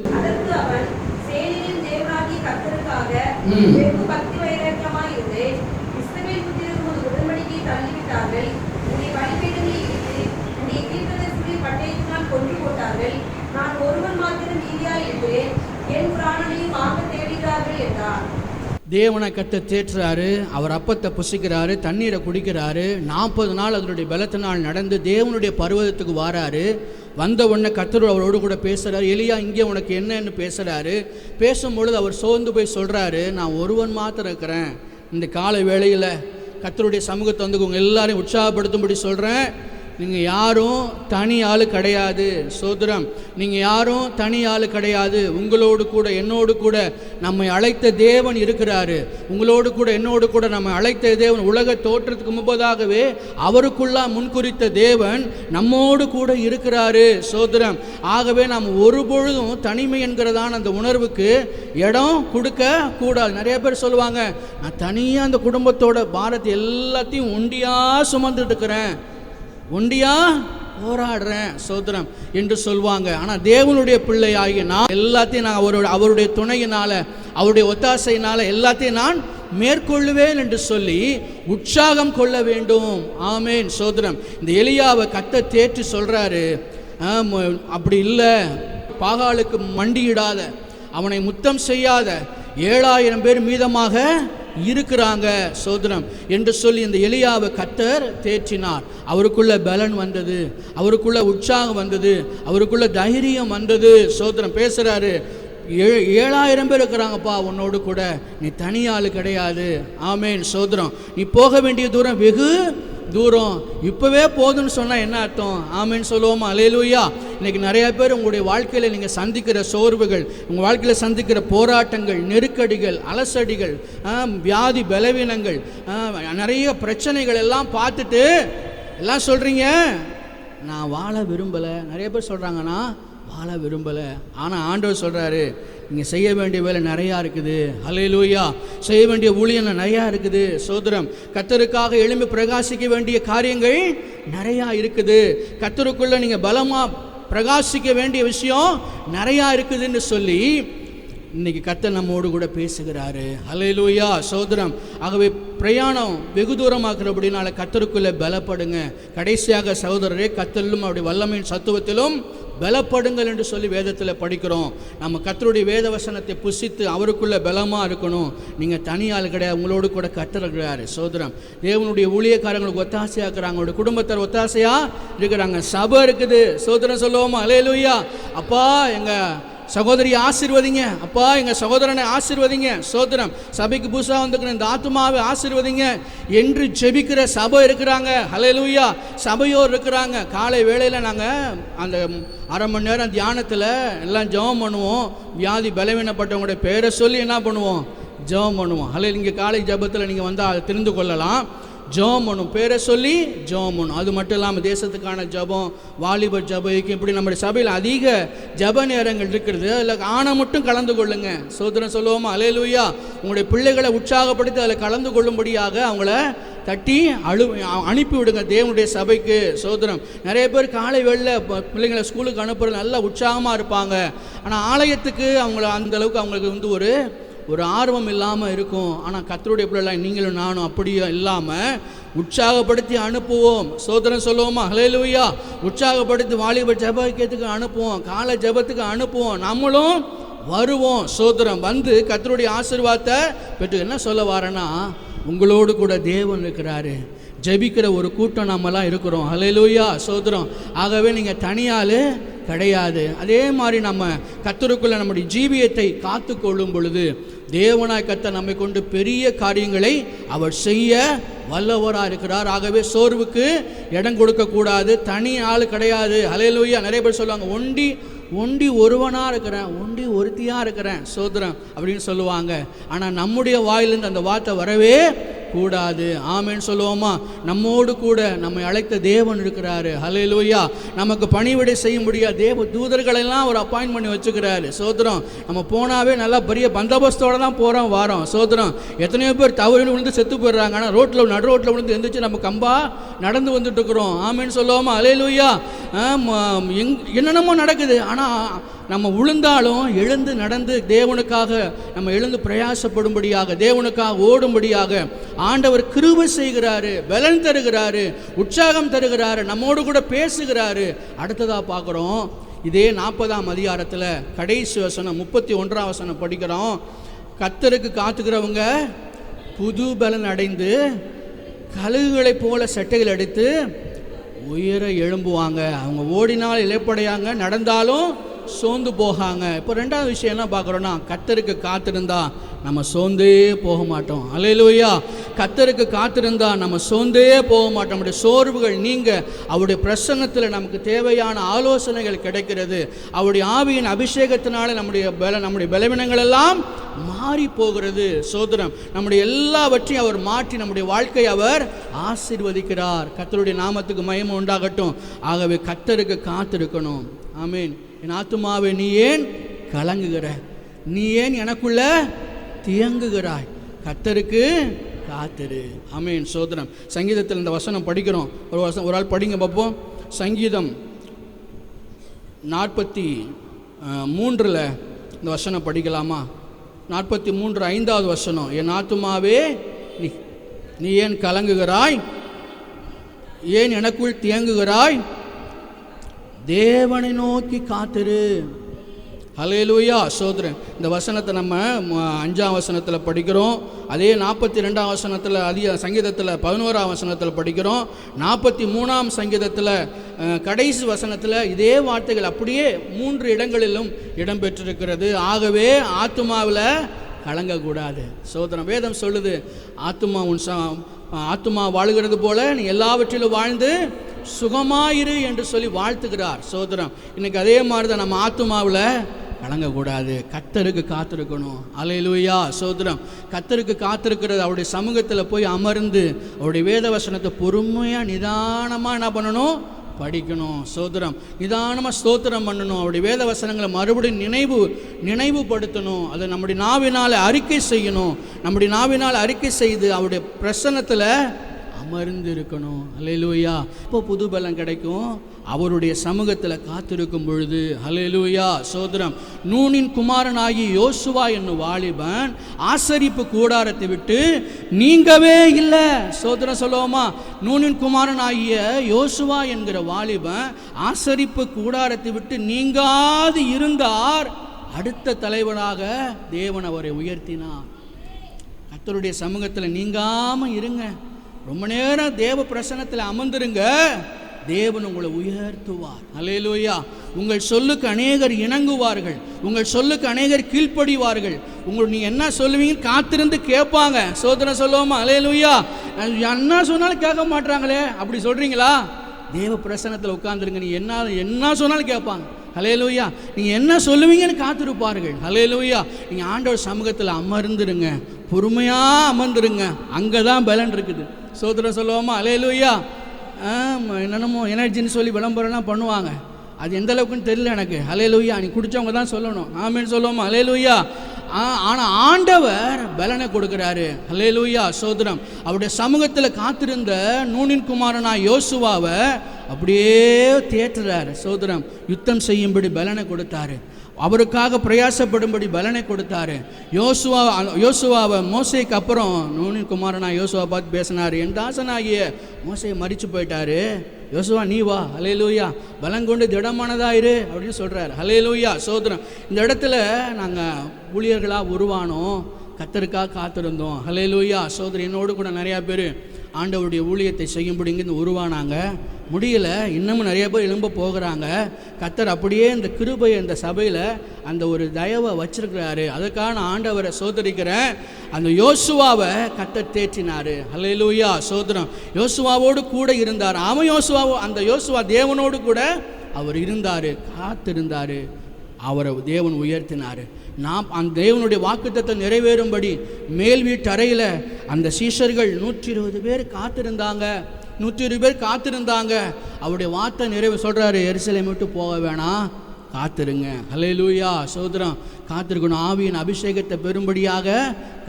தேவனை கத்த தேற்றுறாரு. அவர் அப்பத்தை புசிக்கிறாரு, தண்ணீரை குடிக்கிறாரு. 40 நாள் அதனுடைய பலத்தினால் நடந்து தேவனுடைய பர்வதத்துக்கு வாராரு. வந்த உடனே கர்த்தர் அவரோடு கூட பேசுகிறார். எலியா இங்கே உனக்கு என்னன்னு பேசுகிறாரு. பேசும்பொழுது அவர் சோர்ந்து போய் சொல்கிறாரு, நான் ஒருவன் மாத்திரம் இருக்கிறேன். இந்த காலை வேளையில் கர்த்தருடைய சமூகத்தை வந்து உங்கள் எல்லாரையும் உற்சாகப்படுத்தும்படி சொல்கிறேன். நீங்கள் யாரும் தனி ஆள் கிடையாது. சோதரம். நீங்கள் யாரும் தனி ஆள் கிடையாது. உங்களோடு கூட என்னோடு கூட நம்மை அழைத்த தேவன் இருக்கிறாரு. உங்களோடு கூட என்னோடு கூட நம்மை அழைத்த தேவன் உலக தோற்றத்துக்கு முன்பதாகவே அவருக்குள்ளா முன்குறித்த தேவன் நம்மோடு கூட இருக்கிறாரு. சோதரம். ஆகவே நாம் ஒரு பொழுதும் தனிமை என்கிறதான அந்த உணர்வுக்கு இடம் கொடுக்க கூடாது. நிறைய பேர் சொல்லுவாங்க, நான் தனியாக அந்த குடும்பத்தோட பாரத்தை எல்லாத்தையும் ஒண்டியாக சுமந்துட்டு இருக்கிறேன், ஒண்டியா போராடுறேன் சோதரம் என்று சொல்வாங்க. ஆனால் தேவனுடைய பிள்ளை ஆகிய நான் எல்லாத்தையும் நான் அவருடைய துணையினால, அவருடைய ஒத்தாசையினால எல்லாத்தையும் நான் மேற்கொள்ளுவேன் என்று சொல்லி உற்சாகம் கொள்ள வேண்டும். ஆமேன். சோதரம். இந்த எலியாவை கத்த தேற்றி சொல்றாரு, அப்படி இல்லை, பாகாலுக்கு மண்டியிடாத, அவனை முத்தம் செய்யாத 7000 பேர் மீதமாக இருக்கிறாங்க சோதரம் என்று சொல்லி இந்த எலியாவை கர்த்தர் தேற்றினார். அவருக்குள்ள பலன் வந்தது, அவருக்குள்ள உற்சாகம் வந்தது, அவருக்குள்ள தைரியம் வந்தது. சோதரம் பேசுறாரு, 7000 பேர் இருக்கிறாங்கப்பா உன்னோடு கூட, நீ தனியாள் கிடையாது. ஆமேன், சோதரம். நீ போக வேண்டிய தூரம் வெகு தூரம், இப்போவே போதுன்னு சொன்னால் என்ன அர்த்தம்? ஆமேன்னு சொல்லுவோமா? அல்லேலூயா. இன்றைக்கி நிறையா பேர் உங்களுடைய வாழ்க்கையில் நீங்கள் சந்திக்கிற சோர்வுகள், உங்கள் வாழ்க்கையில் சந்திக்கிற போராட்டங்கள், நெருக்கடிகள், அலசடிகள், வியாதி பலவீனங்கள், நிறைய பிரச்சனைகள் எல்லாம் பார்த்துட்டு எல்லாம் சொல்கிறீங்க, நான் வாழ விரும்பலை. நிறைய பேர் சொல்கிறாங்கன்னா வாழ விரும்பலை. ஆனால் ஆண்டவர் சொல்கிறாரு, நீங்கள் செய்ய வேண்டிய வேலை நிறையா இருக்குது. அல்லேலூயா. செய்ய வேண்டிய ஊழியம் நிறையா இருக்குது. சோதரம், கர்த்தருக்காக எழும்பி பிரகாசிக்க வேண்டிய காரியங்கள் நிறையா இருக்குது. கர்த்தருக்குள்ளே நீங்கள் பலமாக பிரகாசிக்க வேண்டிய விஷயம் நிறையா இருக்குதுன்னு சொல்லி இன்னைக்கு கர்த்தர் நம்மோடு கூட பேசுகிறாரு. அல்லேலூயா. சோதரம், ஆகவே பிரயாணம் வெகு தூரமாக்குறபடினால கர்த்தருக்குள்ளே பலப்படுங்க. கடைசியாக சகோதரரே, கர்த்தரிலும் அவருடைய வல்லமையின் சத்துவத்திலும் பலப்படுங்கள் என்று சொல்லி வேதத்தில் படிக்கிறோம். நம்ம கர்த்தருடைய வேத வசனத்தை புசித்து அவருக்குள்ளே பலமாக இருக்கணும். நீங்கள் தனியாள் கிடையாது, உங்களோடு கூட கர்த்தர் இருக்கிறாரு. சோதரம், தேவனுடைய ஊழியக்காரங்களுக்கு ஒத்தாசையாக இருக்கிறாங்க, அவங்களுடைய குடும்பத்தார் ஒத்தாசையாக இருக்கிறாங்க, சபை இருக்குது. சோதரம் சொல்லுவோமா? அல்லேலூயா. அப்பா எங்கள் சகோதரியை ஆசீர்வதிங்க, அப்பா எங்கள் சகோதரனை ஆசீர்வதிங்க. சோதரம், சபைக்கு புதுசாக வந்துக்கிற இந்த ஆத்துமாவை ஆசீர்வதிங்க என்று ஜெபிக்கிற சபை இருக்கிறாங்க. அல்லேலூயா. சபையோர் இருக்கிறாங்க. காலை வேளையில் நாங்கள் அந்த 1/2 மணி நேரம் தியானத்தில் எல்லாம் ஜெபம் பண்ணுவோம். வியாதி பலவீனப்பட்டவங்களுடைய பேரை சொல்லி என்ன பண்ணுவோம்? ஜெபம் பண்ணுவோம். அல்ல, இங்கே காலை ஜெபத்தில் நீங்கள் வந்து அதை தெரிந்து கொள்ளலாம். ஜெபம் பண்ணும், பேரை சொல்லி ஜெபம் பண்ணும். அது மட்டும் இல்லாமல் தேசத்துக்கான ஜெபம், வாலிபர் ஜெபம், இப்படி நம்முடைய சபையில் அதிக ஜெப நேரங்கள் இருக்கிறது. அதில் ஆணை மட்டும் கலந்து கொள்ளுங்க. சோதரம் சொல்லுவோமா? அல்லேலூயா. உங்களுடைய பிள்ளைகளை உற்சாகப்படுத்தி அதில் கலந்து கொள்ளும்படியாக அவங்கள தட்டி அனுப்பி விடுங்க தேவனுடைய சபைக்கு. சோதரம், நிறைய பேர் காலை வேளையில் பிள்ளைங்களை ஸ்கூலுக்கு அனுப்புறது நல்லா உற்சாகமாக இருப்பாங்க. ஆனால் ஆலயத்துக்கு அவங்கள அந்தளவுக்கு அவங்களுக்கு வந்து ஒரு ஆர்வம் இல்லாமல் இருக்கும். ஆனால் கர்த்தருடைய பிள்ளைலாம் நீங்களும் நானும் அப்படியே இல்லாமல் உற்சாகப்படுத்தி அனுப்புவோம். சோதரம் சொல்லுவோமா? அல்லேலூயா. உற்சாகப்படுத்தி வாலிப ஜெபத்துக்கு அனுப்புவோம், காலை ஜெபத்துக்கு அனுப்புவோம், நம்மளும் வருவோம். சோதரம் வந்து கர்த்தருடைய ஆசீர்வாதத்தை பெற்று என்ன சொல்ல வரேன்னா, உங்களோடு கூட தேவன் இருக்கிறாரு. ஜெபிக்கிற ஒரு கூட்டம் நம்மலாம் இருக்கிறோம். அல்லேலூயா. சோதரம், ஆகவே நீங்கள் தனியால் கிடையாது. அதே மாதிரி நம்ம கர்த்தருக்குள்ள நம்முடைய ஜீவியத்தை காத்து கொள்ளும் பொழுது தேவனாய் கர்த்தர் நம்மை கொண்டு பெரிய காரியங்களை அவர் செய்ய வல்லவராக இருக்கிறார். ஆகவே சோர்வுக்கு இடம் கொடுக்கக்கூடாது. தனி ஆள் கிடையாது. அல்லேலூயா. நிறைய பேர் சொல்லுவாங்க, ஒண்டி ஒருவனாக இருக்கிறேன், ஒண்டி ஒருத்தியாக இருக்கிறேன் சோதரம் அப்படின்னு சொல்லுவாங்க. ஆனால் நம்முடைய வாயிலிருந்து அந்த வார்த்தை வரவே கூடாது. ஆமேன்னு சொல்லுவோமா? நம்மோடு கூட நம்மை அழைத்த தேவன் இருக்கிறாரு. அல்லேலூயா. நமக்கு பணிவிடை செய்ய முடியாது தேவ தூதர்களெல்லாம் ஒரு அப்பாயின்ட் பண்ணி வச்சுக்கிறாரு. சோதரம், நம்ம போனாவே நல்லா பெரிய பந்தோபஸ்தோடு தான் போகிறோம் வாரோம். சோதரம், எத்தனையோ பேர் தவறு விழுந்து செத்து போயிடுறாங்க. ஆனால் நடு ரோட்டில் விழுந்து எந்திரிச்சு நம்ம கம்பா நடந்து வந்துட்டு இருக்கிறோம். ஆமேன்னு சொல்லுவோமா? அல்லேலூயா. என்னென்னமோ நடக்குது. ஆனால் நம்ம விழுந்தாலும் எழுந்து நடந்து தேவனுக்காக நம்ம எழுந்து பிரயாசப்படும்படியாக, தேவனுக்காக ஓடும்படியாக ஆண்டவர் கிருபை செய்கிறாரு, பலன் தருகிறாரு, உற்சாகம் தருகிறாரு, நம்மோடு கூட பேசுகிறாரு. அடுத்ததாக பார்க்குறோம், இதே 40ஆம் அதிகாரத்தில் கடைசி வசனம் 31ஆம் வசனம் படிக்கிறோம். கர்த்தருக்கு காத்துக்கிறவங்க புது பலன் அடைந்து கழுகுகளைப் போல சட்டைகள் அடித்து உயர எழும்புவாங்க. அவங்க ஓடினால் இளைப்படையாங்க, நடந்தாலும் சோர்ந்து போகாங்க. இப்போ 2வது விஷயம் என்ன பார்க்குறோன்னா, கர்த்தருக்கு காத்திருந்தா நம்ம சோர்ந்தே போக மாட்டோம். அல்லேலூயா. கர்த்தருக்கு காத்திருந்தா நம்ம சோர்ந்தே போக மாட்டோம். நம்முடைய சோர்வுகள் நீங்க அவருடைய பிரசன்னத்தில் நமக்கு தேவையான ஆலோசனைகள் கிடைக்கிறது. அவருடைய ஆவியின் அபிஷேகத்தினால நம்முடைய பலவீனங்கள் எல்லாம் மாறி போகிறது. சோதரம், நம்முடைய எல்லாவற்றையும் அவர் மாற்றி நம்முடைய வாழ்க்கையை அவர் ஆசீர்வதிக்கிறார். கர்த்தருடைய நாமத்துக்கு மகிமை உண்டாகட்டும். ஆகவே கர்த்தருக்கு காத்திருக்கணும். ஆமீன். என் ஆத்துமாவே நீ ஏன் கலங்குகிற, நீ ஏன் எனக்குள்ள தியங்குகிறாய், கர்த்தருக்கு காத்திரு. ஆமீன். சோதரம், சங்கீதத்தில் இந்த வசனம் படிக்கிறோம். ஒரு ஆள் படிங்க பார்ப்போம். சங்கீதம் 43 இந்த வசனம் படிக்கலாமா? 43 5வது வசனம். என் ஆத்துமாவே நீ ஏன் கலங்குகிறாய், ஏன் எனக்குள் தியங்குகிறாய், தேவனை நோக்கி காத்திரு. ஹல்லேலூயா ஸ்தோத்திரம். இந்த வசனத்தை நம்ம 5ஆம் வசனத்தில் படிக்கிறோம். அதே 42ஆம் வசனத்தில், அதிக சங்கீதத்தில் 11ஆம் வசனத்தில் படிக்கிறோம். 43ஆம் சங்கீதத்தில் கடைசி வசனத்தில் இதே வார்த்தைகள் அப்படியே 3 இடங்களிலும் இடம்பெற்றிருக்கிறது. ஆகவே ஆத்துமாவில் கலங்கக்கூடாது. ஸ்தோத்திரம். வேதம் சொல்லுது, ஆத்துமா வாழுகிறது போல நீ எல்லாவற்றிலும் வாழ்ந்து சுகமாயிரு என்று சொல்லி வாழ்த்துகிறார். ஸ்தோத்திரம். இன்னைக்கு அதே மாதிரி தான் நம்ம ஆத்துமாவில் கலங்கக்கூடாது. கர்த்தருக்கு காத்திருக்கணும். அல்லேலூயா ஸ்தோத்திரம். கர்த்தருக்கு காத்திருக்கிறது, அவருடைய சமூகத்தில் போய் அமர்ந்து அவருடைய வேத வசனத்தை பொறுமையாக நிதானமாக என்ன பண்ணணும்? படிக்கணும். ஸ்தோத்திரம். நிதானமாக ஸ்தோத்திரம் பண்ணணும். அவருடைய வேத வசனங்களை மறுபடியும் நினைவுபடுத்தணும். அதை நம்முடைய நாவினால் அறிக்கை செய்யணும். நம்முடைய நாவினால் அறிக்கை செய்து அவருடைய பிரசன்னத்தில் அமர்ந்து இருக்கணும். அல்லேலூயா. இப்போ புது பலம் கிடைக்கும் அவருடைய சமூகத்தில் காத்திருக்கும் பொழுது. அல்லேலூயா ஸ்தோத்திரம். நூனின் குமாரனாகி யோசுவா என்னும் வாலிபன் ஆசரிப்பு கூடாரத்தை விட்டு நீங்கவே இல்லை. ஸ்தோத்திரம் சொல்லுவோமா? நூனின் குமாரனாகிய யோசுவா என்கிற வாலிபன் ஆசரிப்பு கூடாரத்தை விட்டு நீங்காது இருந்தார். அடுத்த தலைவராக தேவன் அவரை உயர்த்தினார். கர்த்தருடைய சமூகத்தில் நீங்காமல் இருங்க. ரொம்ப நேரம் தேவ பிரசன்னத்தில் அமர்ந்துருங்க. தேவன் உங்களை உயர்த்துவார். அல்லேலூயா. உங்கள் சொல்லுக்கு அநேகர் இணங்குவார்கள். உங்கள் சொல்லுக்கு அநேகர் கீழ்ப்படிவார்கள். நீங்கள் என்ன சொல்லுவீங்க காத்திருந்து கேட்பாங்க. ஸ்தோத்திரம் சொல்லுவோமா? அல்லேலூயா. என்ன சொன்னாலும் கேட்க மாட்டாங்களே, அப்படி சொல்கிறீங்களா? தேவ பிரசன்னத்தில் உட்கார்ந்துருங்க. நீ என்ன சொன்னாலும் கேட்பாங்க. அல்லேலூயா. நீங்கள் என்ன சொல்லுவீங்கன்னு காத்திருப்பார்கள். அல்லேலூயா. நீங்கள் ஆண்டவர் சமூகத்தில் அமர்ந்துருங்க. பொறுமையாக அமர்ந்துருங்க. அங்கே தான் பலன் இருக்குது. ஸ்தோத்திரம் சொல்லுவோமா? அல்லேலூயா. என்னென்னமோ எனர்ஜின்னு சொல்லி விளம்பரம்லாம் பண்ணுவாங்க. அது எந்த அளவுக்குன்னு தெரியல எனக்கு. அல்லேலூயா. நீ குடித்தவங்க தான் சொல்லணும். ஆமேன்னு சொல்லுவோமா? அல்லேலூயா. ஆனால் ஆண்டவர் பலனை கொடுக்குறாரு. அல்லேலூயா ஸ்தோத்திரம். அவருடைய சமூகத்தில் காத்திருந்த நூனின் குமாரனா யோசுவாவை அப்படியே தேற்றுறாரு. ஸ்தோத்திரம். யுத்தம் செய்யும்படி பலனை கொடுத்தாரு. அவருக்காக பிரயாசப்படும்படி பலனை கொடுத்தாரு. யோசுவாவை மோசேக்கு அப்புறம் நூனின் குமாரனா யோசுவா பார்த்து பேசினார். என் தாசனாகிய மோசே மரிச்சு போயிட்டாரு, யோசுவா நீ வா. அல்லேலூயா. பலங்கொண்டு திடமானதாயிரு அப்படின்னு சொல்கிறார். அல்லேலூயா ஸ்தோத்திரம். இந்த இடத்துல நாங்கள் ஊழியர்களாக உருவானோம். கர்த்தருக்காக காத்திருந்தோம். அல்லேலூயா ஸ்தோத்திரம். என்னோடு கூட நிறையா பேர் ஆண்டவருடைய ஊழியத்தை செய்யும்படி இங்கேருந்து உருவானாங்க. முடியல, இன்னமும் நிறைய பேர் எழும்ப போகிறாங்க. கர்த்தர் அப்படியே இந்த கிருபையை இந்த சபையில் அந்த ஒரு தயவை வச்சிருக்கிறாரு. அதுக்காக நான் ஆண்டவரை சோதரிக்கிறேன். அந்த யோசுவாவை கர்த்தர் தேற்றினார். அல்லேலூயா ஸ்தோத்திரம். யோசுவாவோடு கூட இருந்தார். அந்த யோசுவா தேவனோடு கூட அவர் இருந்தார், காத்திருந்தார். அவரை தேவன் உயர்த்தினார். நாம் அந்த தேவனுடைய வாக்குத்தத்தை நிறைவேறும்படி மேல் வீட்டு அறையில் அந்த சீஷர்கள் 120 பேர் காத்திருந்தாங்க. 120 பேர் காத்திருந்தாங்க. அவருடைய வார்த்தை நிறைவு சொல்கிறாரு, எருசலேம் விட்டு போக வேணாம், காத்திருங்க. அல்லேலூயா ஸ்தோத்திரம். காத்திருக்கணும். ஆவியின் அபிஷேகத்தை பெறும்படியாக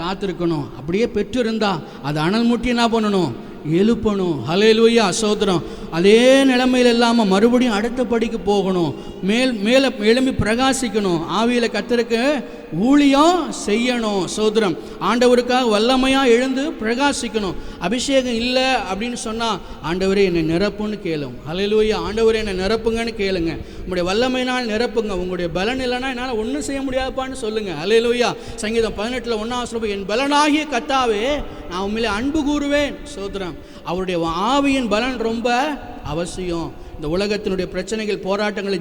காத்திருக்கணும். அப்படியே பெற்றிருந்தா அது அனல் மூட்டி என்ன பண்ணணும்? எழுப்பணும். அல்லேலூயா ஸ்தோத்திரம். அதே நிலைமையில் இல்லாமல் மறுபடியும் அடுத்த படிக்கு போகணும். மேலே எழும்பி பிரகாசிக்கணும். ஆவியில் கர்த்தருக்கு ஊழியம் செய்யணும். ஸ்தோத்திரம். ஆண்டவருக்காக வல்லமையாக எழுந்து பிரகாசிக்கணும். அபிஷேகம் இல்லை அப்படின்னு சொன்னால் ஆண்டவரே என்னை நிரப்புன்னு கேளும். அல்லேலூயா. ஆண்டவரே என்னை நிரப்புங்கன்னு கேளுங்க. உங்களுடைய வல்லமையினால் நிரப்புங்க. உங்களுடைய பலன் இல்லைன்னா என்னால் ஒன்றும் செய்ய முடியாதுப்பான்னு சொல்லுங்க. அல்லேலூயா. சங்கீதம் 18 1 என் பலனாகிய கர்த்தாவே நான் உண்மையிலே அன்பு கூறுவேன். ஸ்தோத்திரம். அவருடைய ஆவியின் பலன் ரொம்ப அவசியம். இந்த உலகத்தினுடைய பிரச்சனைகள் போராட்டங்களை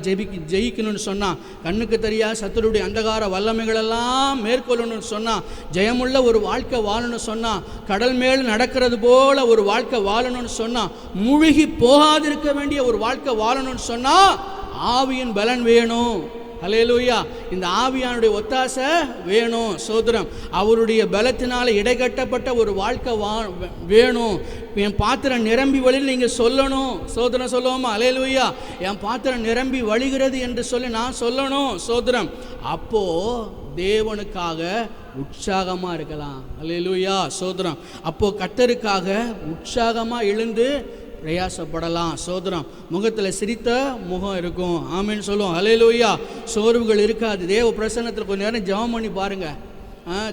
ஜெயிக்கணும்னு சொன்னால், கண்ணுக்கு தெரியாத சத்துருடைய அந்தகார வல்லமைகளெல்லாம் மேற்கொள்ளணும்னு சொன்னால், ஜெயமுள்ள ஒரு வாழ்க்கை வாழணும்னு சொன்னால், கடல் மேல் நடக்கிறது போல ஒரு வாழ்க்கை வாழணும்னு சொன்னால், மூழ்கி போகாதிருக்க வேண்டிய ஒரு வாழ்க்கை வாழணும்னு சொன்னால் ஆவியின் பலன் வேணும். அல்லேலூயா. இந்த ஆவியானுடைய ஒத்தாசை வேணும். ஸ்தோத்திரம். அவருடைய பலத்தினால இடைக்கட்டப்பட்ட ஒரு வாழ்க்கை வேணும். என் பாத்திரம் நிரம்பி வழியில் நீங்கள் சொல்லணும். ஸ்தோத்திரம் சொல்லுவோமா? அல்லேலூயா. என் பாத்திரம் நிரம்பி வழிகிறது என்று சொல்லி நான் சொல்லணும். ஸ்தோத்திரம். அப்போ தேவனுக்காக உற்சாகமாக இருக்கலாம். அல்லேலூயா ஸ்தோத்திரம். அப்போ கர்த்தருக்காக உற்சாகமாக எழுந்து பிரயாசப்படலாம். ஸ்தோத்திரம். முகத்தில் சிரித்த முகம் இருக்கும். ஆமேன்னு சொல்லுவோம். அல்லேலூயா. சோர்வுகள் இருக்காது. தேவ பிரசன்னத்தில் கொஞ்சம் நேரம் ஜெபம் பண்ணி பாருங்கள்.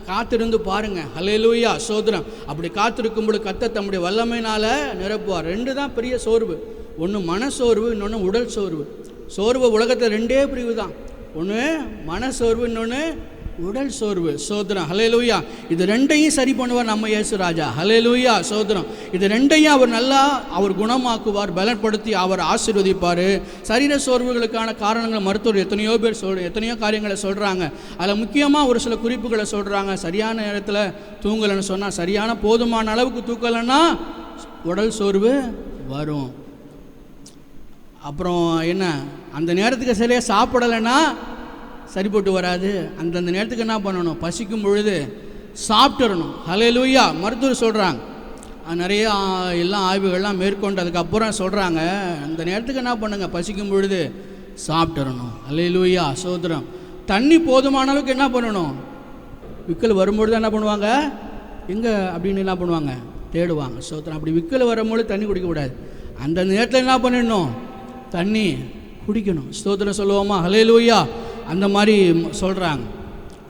காத்திருந்து பாருங்கள். அல்லேலூயா ஸ்தோத்திரம். அப்படி காத்திருக்கும்போது கர்த்தர் தம்முடைய வல்லமையினால் நிரப்புவார். 2 தான் பெரிய சோர்வு. ஒன்று மனசோர்வு, இன்னொன்று உடல் சோர்வு. சோர்வு உலகத்தில் 2 பிரிவு தான். ஒன்று மனசோர்வு, இன்னொன்று உடல் சோர்வு. சோதரம். ஹல்லேலூயா. இது ரெண்டையும் சரி பண்ணுவார் நம்ம இயேசு ராஜா. ஹல்லேலூயா. சோதரம். இது ரெண்டையும் அவர் நல்லா அவர் குணமாக்குவார், பலப்படுத்தி அவர் ஆசீர்வதிப்பார். சரீர சோர்வுகளுக்கான காரணங்கள் மருத்துவர் எத்தனையோ பேர் எத்தனையோ காரியங்களை சொல்கிறாங்க. அதில் முக்கியமாக ஒரு சில குறிப்புகளை சொல்கிறாங்க. சரியான நேரத்தில் தூங்கலைன்னு சொன்னால், சரியான போதுமான அளவுக்கு தூக்கலைன்னா உடல் சோர்வு வரும். அப்புறம் என்ன, அந்த நேரத்துக்கு சரியாக சாப்பிடலைன்னா சரிப்பட்டு வராது. அந்தந்த நேரத்துக்கு என்ன பண்ணணும், பசிக்கும் பொழுது சாப்பிட்டுறணும். ஹல்லேலூயா. மருத்துவர் சொல்கிறாங்க, நிறைய எல்லாம் ஆய்வுகள்லாம் மேற்கொண்டதுக்கப்புறம் சொல்கிறாங்க, அந்த நேரத்துக்கு என்ன பண்ணுங்க, பசிக்கும் பொழுது சாப்பிட்டுறணும். ஹல்லேலூயா. சோதரம். தண்ணி போதுமான அளவுக்கு என்ன பண்ணணும், விக்கல் வரும்பொழுது என்ன பண்ணுவாங்க, எங்கே அப்படின்னு என்ன பண்ணுவாங்க, தேடுவாங்க. சோதரம். அப்படி விக்கல் வரும்பொழுது தண்ணி குடிக்கக்கூடாது. அந்த நேரத்தில் என்ன பண்ணிடணும், தண்ணி குடிக்கணும். ஸ்தோத்திரம் சொல்லுவோமா? ஹல்லேலூயா. அந்த மாதிரி சொல்கிறாங்க.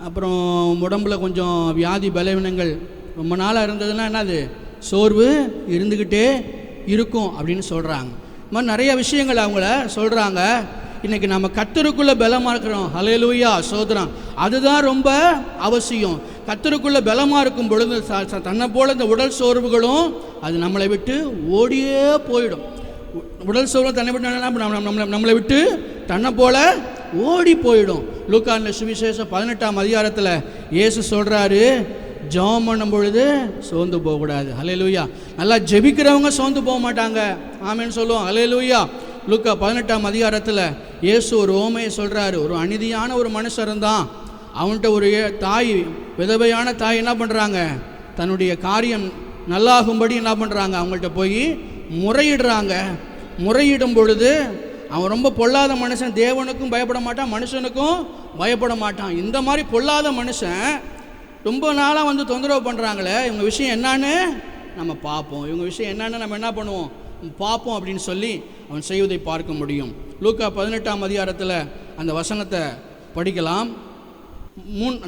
அப்புறம் உடம்புல கொஞ்சம் வியாதி பலவீனங்கள் ரொம்ப நாளாக இருந்ததுன்னா என்னது, சோர்வு இருந்துக்கிட்டே இருக்கும் அப்படின்னு சொல்கிறாங்க. இது மாதிரி நிறைய விஷயங்கள் அவங்கள சொல்கிறாங்க. இன்றைக்கி நம்ம கர்த்தருக்குள்ளே பலமாக இருக்கிறோம். ஹல்லேலூயா. சோதரம். அதுதான் ரொம்ப அவசியம். கர்த்தருக்குள்ளே பலமாக இருக்கும் பொழுது தன்னை போல் இந்த உடல் சோர்வுகளும் அது நம்மளை விட்டு ஓடியே போயிடும். உடல் சோர்வு தன்னை விட்டு நம்மளை விட்டு தன்னை போல ஓடி போயிடும். லூக்கான சுவிசேஷம் 18ஆம் அதிகாரத்தில் இயேசு சொல்கிறாரு, ஜெபம் பண்ணும் பொழுது சோர்ந்து போகக்கூடாது. ஹல்லேலூயா. நல்லா ஜெபிக்கிறவங்க சோர்ந்து போக மாட்டாங்க. ஆமேன்னு சொல்லுவோம். ஹல்லேலூயா. லூக்கா 18ஆம் அதிகாரத்தில் இயேசு ஒரு ஓமையை சொல்கிறாரு. ஒரு அநீதியான ஒரு மனுஷன் இருந்தான். அவன்கிட்ட ஒரு தாய், விதவையான தாய் என்ன பண்ணுறாங்க, தன்னுடைய காரியம் நல்லாகும்படி என்ன பண்ணுறாங்க, அவங்கள்ட்ட போய் முறையிடுறாங்க. முறையிடும் பொழுது அவன் ரொம்ப பொல்லாத மனுஷன், தேவனுக்கும் பயப்பட மாட்டான், மனுஷனுக்கும் பயப்பட மாட்டான். இந்த மாதிரி பொல்லாத மனுஷன் ரொம்ப நாளாக வந்து தொந்தரவு பண்ணுறாங்களே, இவங்க விஷயம் என்னான்னு நம்ம பார்ப்போம், இவங்க விஷயம் என்னான்னு நம்ம என்ன பண்ணுவோம் பார்ப்போம் அப்படின்னு சொல்லி அவன் செய்வதை பார்க்க முடியும். லூக்கா 18ஆம் அதிகாரத்தில் அந்த வசனத்தை படிக்கலாம்.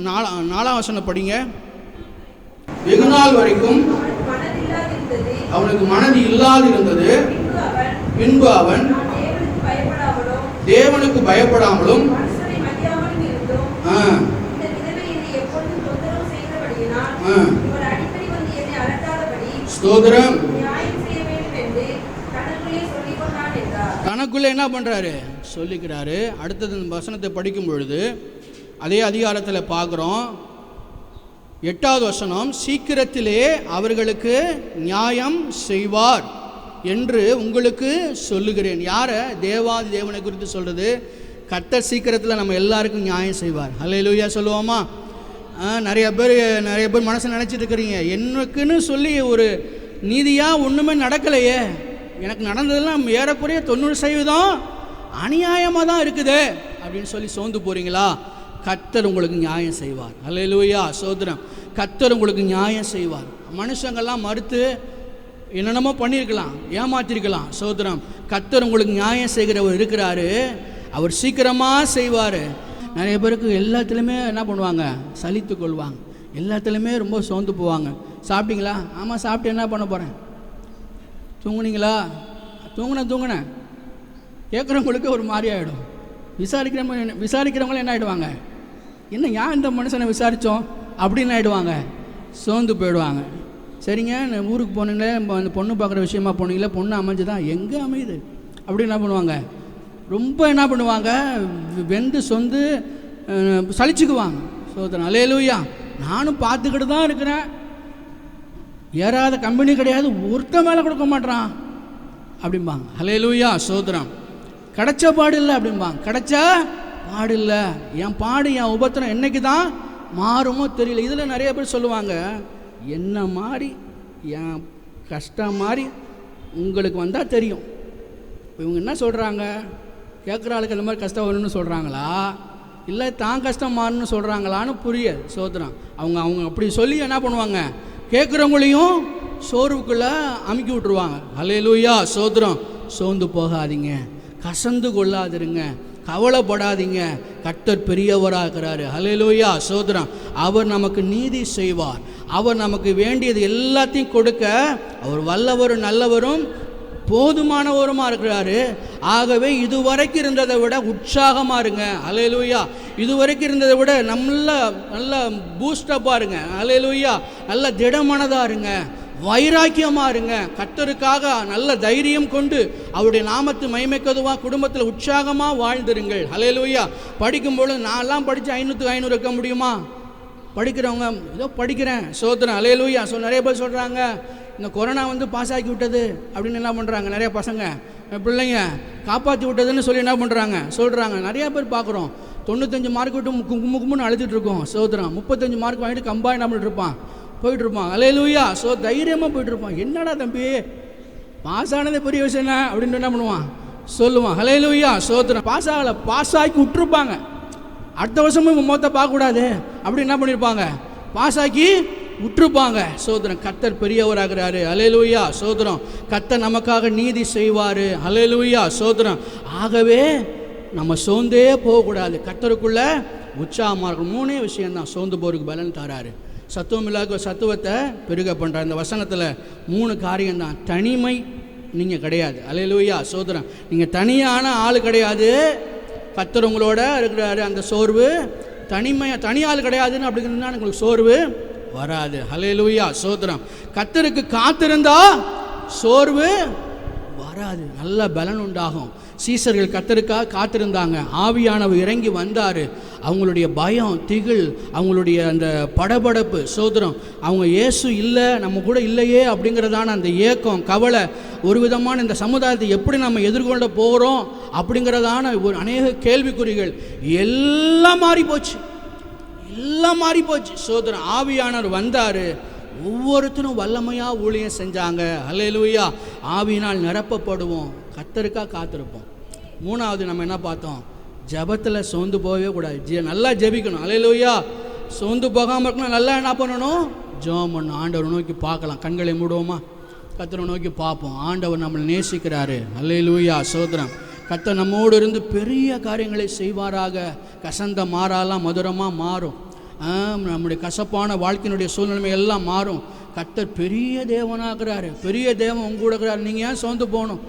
4ஆம் வசனம் படிங்க. வெகு நாள் வரைக்கும் அவனுக்கு மனது இல்லாதிருந்தது. பின்பு அவன் தேவனுக்கு பயப்படாமலும் ஸ்தோத்திரம் தனக்குள்ளே என்ன பண்றாரு சொல்லிக்கிறாரு. அடுத்தது வசனத்தை படிக்கும் பொழுது அதே அதிகாரத்தில் பார்க்குறோம். 8வது வசனம், சீக்கிரத்திலே அவர்களுக்கு நியாயம் செய்வார் என்று உங்களுக்கு சொல்லுகிறேன். யாரை? தேவாதி தேவனை குறித்து சொல்கிறது. கர்த்தர் சீக்கிரத்தில் நம்ம எல்லாருக்கும் நியாயம் செய்வார். ஹல்லேலூயா சொல்லுவோமா? நிறைய பேர் மனசு நினச்சிட்டு இருக்கிறீங்க, எனக்குன்னு சொல்லி ஒரு நீதியாக ஒன்றுமே நடக்கலையே, எனக்கு நடந்ததெல்லாம் ஏறக்குறைய 90% அநியாயமாக தான் இருக்குது அப்படின்னு சொல்லி சோர்ந்து போகிறீங்களா? கர்த்தர் உங்களுக்கு நியாயம் செய்வார். ஹல்லேலூயா சோதரம். கர்த்தர் உங்களுக்கு நியாயம் செய்வார். மனுஷங்கள்லாம் மறுத்து என்னென்னமோ பண்ணியிருக்கலாம், ஏமாற்றிருக்கலாம். சோதரம். கர்த்தர் உங்களுக்கு நியாயம் செய்கிறவர் இருக்கிறாரு. அவர் சீக்கிரமாக செய்வார். நிறைய பேருக்கு எல்லாத்துலேயுமே என்ன பண்ணுவாங்க, சலித்து கொள்வாங்க. எல்லாத்துலேயுமே ரொம்ப சோர்ந்து போவாங்க. சாப்பிட்டீங்களா? ஆமாம் சாப்பிட்டு என்ன பண்ண போகிறேன். தூங்குனீங்களா? தூங்குனேன் கேட்குறவங்களுக்கு ஒரு மாதிரி ஆகிடும். விசாரிக்கிறவங்களும் என்ன ஆகிடுவாங்க, என்ன ஏன் இந்த மனுஷனை விசாரித்தோம் அப்படின்னு ஆகிடுவாங்க, சோர்ந்து போயிடுவாங்க. சரிங்க, ஊருக்கு போனீங்களே, அந்த பொண்ணு பார்க்குற விஷயமா போனீங்களே, பொண்ணு அமைஞ்சுதான், எங்கே அமையுது அப்படின்னு என்ன பண்ணுவாங்க, ரொம்ப என்ன பண்ணுவாங்க, வெந்து சொந்து சலிச்சுக்குவாங்க. சோதரன். அல்லேலூயா. நானும் பார்த்துக்கிட்டு தான் இருக்கிறேன், ஏறாத கம்பெனி கிடையாது, ஒருத்த மேலே கொடுக்க மாட்டான் அப்படிம்பாங்க. அல்லேலூயா சோதரம். கிடைச்ச பாடு இல்லை அப்படிம்பாங்க. கிடைச்சா பாடு இல்லை, என் பாடு என் உபத்திரம் என்னைக்கு தான் மாறுமோ தெரியல. இதில் நிறைய பேர் சொல்லுவாங்க, என்ன மாதிரி என் கஷ்டம் மாதிரி உங்களுக்கு வந்தால் தெரியும். இவங்க என்ன சொல்கிறாங்க, கேட்குற ஆளுக்கு அந்த மாதிரி கஷ்டம் வரணும்னு சொல்கிறாங்களா, இல்லை தான் கஷ்டம் மாறணும்னு சொல்கிறாங்களான்னு புரியாது. சோதரம். அவங்க அப்படி சொல்லி என்ன பண்ணுவாங்க, கேட்குறவங்களையும் சோர்வுக்குள்ளே அமுக்கி விட்டுருவாங்க. அல்லேலூயா சோதரம். சோர்ந்து போகாதீங்க, கசந்து கொள்ளாதிருங்க, கவலைப்படாதீங்க. கர்த்தர் பெரியவராக இருக்கிறாரு. அல்லேலூயா சோதரம். அவர் நமக்கு நீதி செய்வார். அவர் நமக்கு வேண்டியது எல்லாத்தையும் கொடுக்க அவர் வல்லவரும் நல்லவரும் போதுமானவருமா இருக்கிறாரு. ஆகவே இதுவரைக்கும் இருந்ததை விட உற்சாகமாக இருங்க. அல்லேலூயா. இதுவரைக்கும் இருந்ததை விட நல்ல பூஸ்டப்பாக இருங்க. அல்லேலூயா. நல்ல திடமனதாக இருங்க, வைராக்கியமாக இருங்க. கர்த்தருக்காக நல்ல தைரியம் கொண்டு அவருடைய நாமத்து மகிமைக்கதுவாக குடும்பத்தில் உற்சாகமாக வாழ்ந்துருங்கள். அல்லேலூயா. படிக்கும்பொழுது நான்லாம் படித்து 500 இருக்க முடியுமா? படிக்கிறவங்க ஏதோ படிக்கிறேன், சோதரன். அல்லேலூயா. நிறைய பேர் சொல்கிறாங்க, இந்த கொரோனா வந்து பாஸ் ஆக்கி விட்டது அப்படின்னு என்ன பண்ணுறாங்க, நிறைய பசங்க பிள்ளைங்க காப்பாற்றி விட்டதுன்னு சொல்லி என்ன பண்ணுறாங்க சொல்கிறாங்க. நிறையா பேர் பார்க்குறோம், 95 மார்க் விட்டு முக்குன்னு அழுதுட்டு இருக்கோம். சோதரம் 35 மார்க் வாங்கிட்டு கம்பைன் பண்ணிட்டு இருப்பான், போயிட்டுருப்பான். அல்லேலூயா. தைரியமாக போயிட்டுருப்பான். என்னடா தம்பி பாஸ் ஆனதே பெரிய விஷயம் என்ன அப்படின்னு என்ன பண்ணுவான், சொல்லுவான். அல்லேலூயா. சோதரம் பாஸ் ஆகலை, பாஸ் ஆக்கி விட்டுருப்பாங்க. அடுத்த வருஷமும் மொத்த பார்க்கக்கூடாது அப்படி என்ன பண்ணியிருப்பாங்க, பாஸ் ஆக்கி விட்டுருப்பாங்க. சோதரம் கர்த்தர் பெரியவராகிறாரு. அல்லேலூயா. சோதரம் கர்த்தர் நமக்காக நீதி செய்வார். அல்லேலூயா. சோதரம் ஆகவே நம்ம சோர்ந்தே போகக்கூடாது, கர்த்தருக்குள்ள உற்சாகமாக இருக்கணும். 3 விஷயம்தான் சோர்ந்து போகிறதுக்கு பலன் தராரு. சத்துவம் இல்லாத சத்துவத்தை பெருக பண்ணுறார். இந்த வசனத்தில் 3 காரியம்தான். தனிமை நீங்கள் கிடையாது. அல்லேலூயா. சோதரம் நீங்கள் தனியான ஆள் கிடையாது, கர்த்தர் உங்களோட இருக்கிறாரு. அந்த சோர்வு தனி ஆள் கிடையாதுன்னு அப்படிங்கிறதுனா உங்களுக்கு சோர்வு வராது. அல்லேலூயா. சோதரம் கர்த்தருக்கு காத்திருந்தா சோர்வு வராது, நல்ல பலன் உண்டாகும். சீசர்கள் கர்த்தருக்காக காத்திருந்தாங்க, ஆவியானவர் இறங்கி வந்தார். அவங்களுடைய பயம், திகில், அவங்களுடைய அந்த படபடப்பு, சோதரம் அவங்க இயேசு இல்லை நம்ம கூட இல்லையே அப்படிங்கிறதான அந்த ஏக்கம், கவலை, ஒரு விதமான இந்த சமுதாயத்தை எப்படி நம்ம எதிர்கொள்ள போகிறோம் அப்படிங்கிறதான ஒரு அநேக கேள்விக்குறிகள் எல்லாம் மாறி போச்சு, எல்லாம் மாறி போச்சு. சோதரம் ஆவியானவர் வந்தார், ஒவ்வொருத்தரும் வல்லமையாக ஊழியம் செஞ்சாங்க. அல்லேலூயா. ஆவியினால் நிரப்பப்படுவோம், கர்த்தருக்காக காத்திருப்போம். 3வது நம்ம என்ன பார்த்தோம், ஜெபத்தில் சோர்ந்து போகவே கூடாது, நல்லா ஜெபிக்கணும். அல்லேலூயா. சோர்ந்து போகாமல் இருக்கணும், நல்லா என்ன பண்ணணும், ஜெபம் பண்ணணும். ஆண்டவரை நோக்கி பார்க்கலாம், கண்களை மூடுவோமா, கர்த்தரை நோக்கி பார்ப்போம். ஆண்டவர் நம்மளை நேசிக்கிறாரு. அல்லேலூயா. சோதரம் கர்த்தர் நம்மோடு இருந்து பெரிய காரியங்களை செய்வாராக. கசந்த மாறாலாம் மதுரமாக மாறும். நம்முடைய கசப்பான வாழ்க்கையினுடைய சூழ்நிலை எல்லாம் மாறும். கர்த்தர் பெரிய தேவனாகிறாரு, பெரிய தேவன் உங்க கூட இருக்கிறாரு. நீங்கள் ஏன் சோர்ந்து போகணும்,